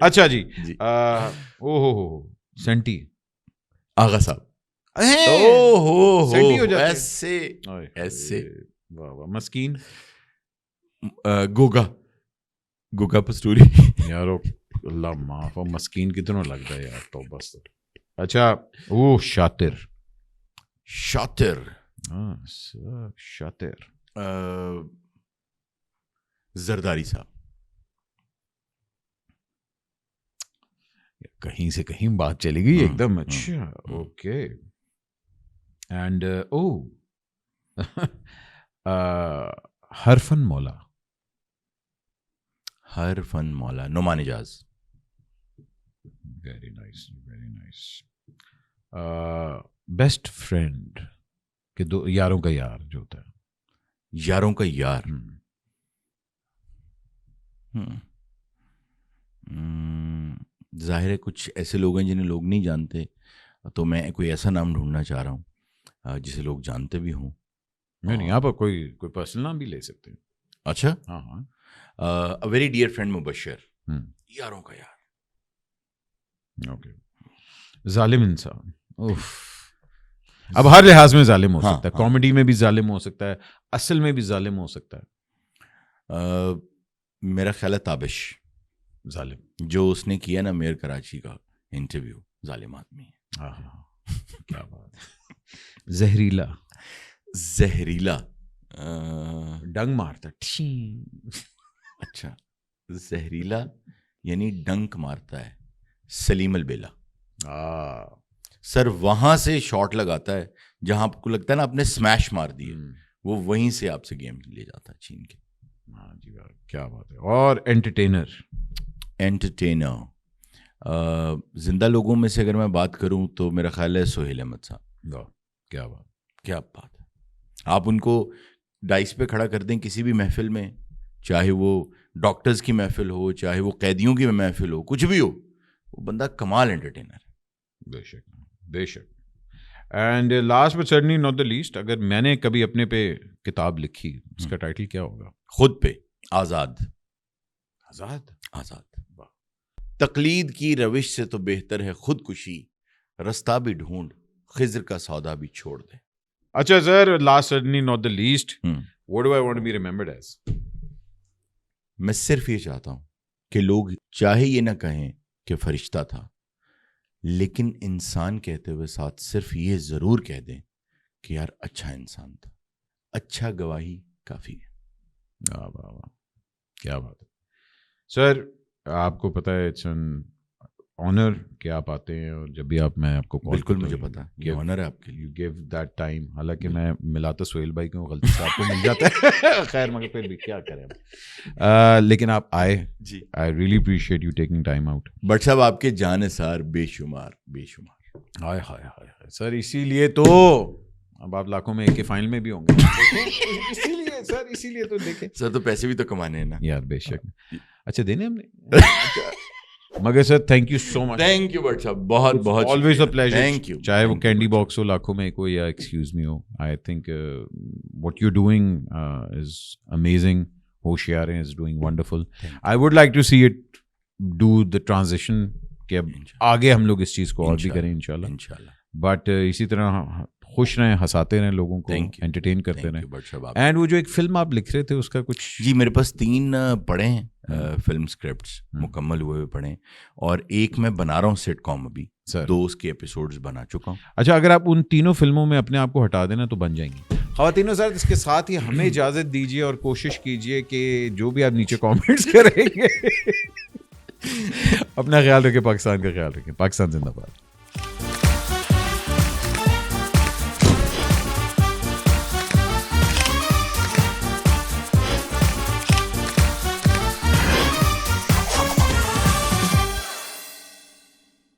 اچھا جی. او ہو سینٹی آغا صاحب سینٹی ہو جاتے ایسے. واہ واہ. مسکین گوگا پستوری. یار اللہ معاف, مسکین کتنا لگتا ہے یار, تو بس. اچھا, وہ شاطر. شاطر. زرداری صاحب. کہیں سے کہیں بات چلی گئی ایک دم. اچھا اوکے. اینڈ ہر فن مولا. ہر فن مولا Noman Ijaz. Very nice very nice. Best friend کہ دو یاروں کا یار جو ہوتا ہے. یاروں کا یار. ظاہر ہے کچھ ایسے لوگ ہیں جنہیں لوگ نہیں جانتے, تو میں کوئی ایسا نام ڈھونڈنا چاہ رہا ہوں جسے لوگ جانتے بھی ہوں. نہیں یہاں پر کوئی پرسنل نام بھی لے سکتے ہیں. اچھا. ہاں ہاں. ویری ڈیئر فرینڈ مبشر. یاروں کا یار. اوکے. ظالم انسان. اب ہر لحاظ میں ظالم ہو سکتا ہے. کامیڈی میں بھی ظالم ہو سکتا ہے, اصل میں بھی ظالم ہو سکتا ہے. میرا خیال ہے تابش ظالم جو اس نے کیا نا میئر کراچی کا انٹرویو, ظالم آدمی ہے. کیا بات ہے. زہریلا. زہریلا ڈنگ مارتا. اچھا زہریلا یعنی ڈنک مارتا ہے. سلیم البیلا. سر وہاں سے شاٹ لگاتا ہے جہاں آپ کو لگتا ہے نا آپ نے سمیش مار دیے, وہ وہیں سے آپ سے گیم لے جاتا ہے چھین کے. ہاں جی کیا بات ہے. اور انٹرٹینر. زندہ لوگوں میں سے اگر میں بات کروں تو میرا خیال ہے سہیل احمد صاحب. کیا بات, کیا بات ہے. آپ ان کو ڈائس پہ کھڑا کر دیں کسی بھی محفل میں, چاہے وہ ڈاکٹرز کی محفل ہو, چاہے وہ قیدیوں کی محفل ہو, کچھ بھی ہو, وہ بندہ کمال انٹرٹینر ہے. بے شک بے شک. And last but certainly not the list, اگر میں نے کبھی اپنے پہ کتاب لکھی اس کا ٹائٹل کیا ہوگا؟ خود پہ. آزاد. آزاد. آزاد. تقلید کی روش سے تو بہتر ہے خودکشی, رستہ بھی ڈھونڈ خضر کا سودا بھی چھوڑ دے. اچھا sir, last certainly not the least, what do I want to be remembered as? میں صرف یہ چاہتا ہوں کہ لوگ چاہے یہ نہ کہیں کہ فرشتہ تھا, لیکن انسان کہتے ہوئے ساتھ صرف یہ ضرور کہہ دیں کہ یار اچھا انسان تھا. اچھا گواہی کافی ہے. واہ واہ واہ, کیا بات ہے. سر آپ کو پتہ ہے اٹس این آنر کہ آپ آتے ہیں, اور جب بھی آپ, میں آپ کو بالکل مجھے پتا یہ آنر ہے آپ کے لیے. You give that time. حالانکہ میں ملاتا سہیل بھائی کو غلطی سے آپ کو مل جاتا ہے. خیر مگر پھر بھی کیا کریں, لیکن آپ آئے. جی I really appreciate you taking time out. But صاحب آپ کے جانثار بے شمار بے شمار. ہائے ہائے ہائے سر, اسی لیے تو اب آپ لاکھوں میں ایک کے فائنل میں بھی ہوں گے. اسی لیے سر, اسی لیے تو دیکھیں سر, تو پیسے بھی تو کمانے ہیں نا یار. بے شک. اچھا دینے ہم نے, مگر sir thank you so much. Thank you but صاحب, بہت بہت always a pleasure. Thank you. چاہے وہ کینڈی باکس ہو لاکھوں میں کوئی, یا ایکسکیوز می ہو, I think what you doing is amazing. ہوشیاریں is doing wonderful. I would like to see it do the transition, کہ اب آگے ہم لوگ اس چیز کو اور بھی کریں انشاءاللہ. بٹ اسی طرح خوش رہیں, ہنساتے رہیں لوگوں کو, انٹرٹین کرتے رہیں. اینڈ وہ جو ایک فلم آپ لکھ رہے تھے اس کا کچھ. جی میرے پاس 3 پڑھے ہیں فلم اسکرپٹس, مکمل ہوئے پڑھے, اور ایک میں بنا رہا ہوں سیٹ کام ابھی, 2 اس کے ایپیسوڈز بنا چکا ہوں. اچھا, اگر آپ ان تینوں فلموں میں اپنے آپ کو ہٹا دینا تو بن جائیں گی. خواتین حضرات, اس کے ساتھ ہی ہمیں اجازت دیجیے, اور کوشش کیجیے کہ جو بھی آپ نیچے کامنٹس کریں گے اپنا خیال رکھیں, پاکستان کا خیال رکھیں. پاکستان زندہ باد.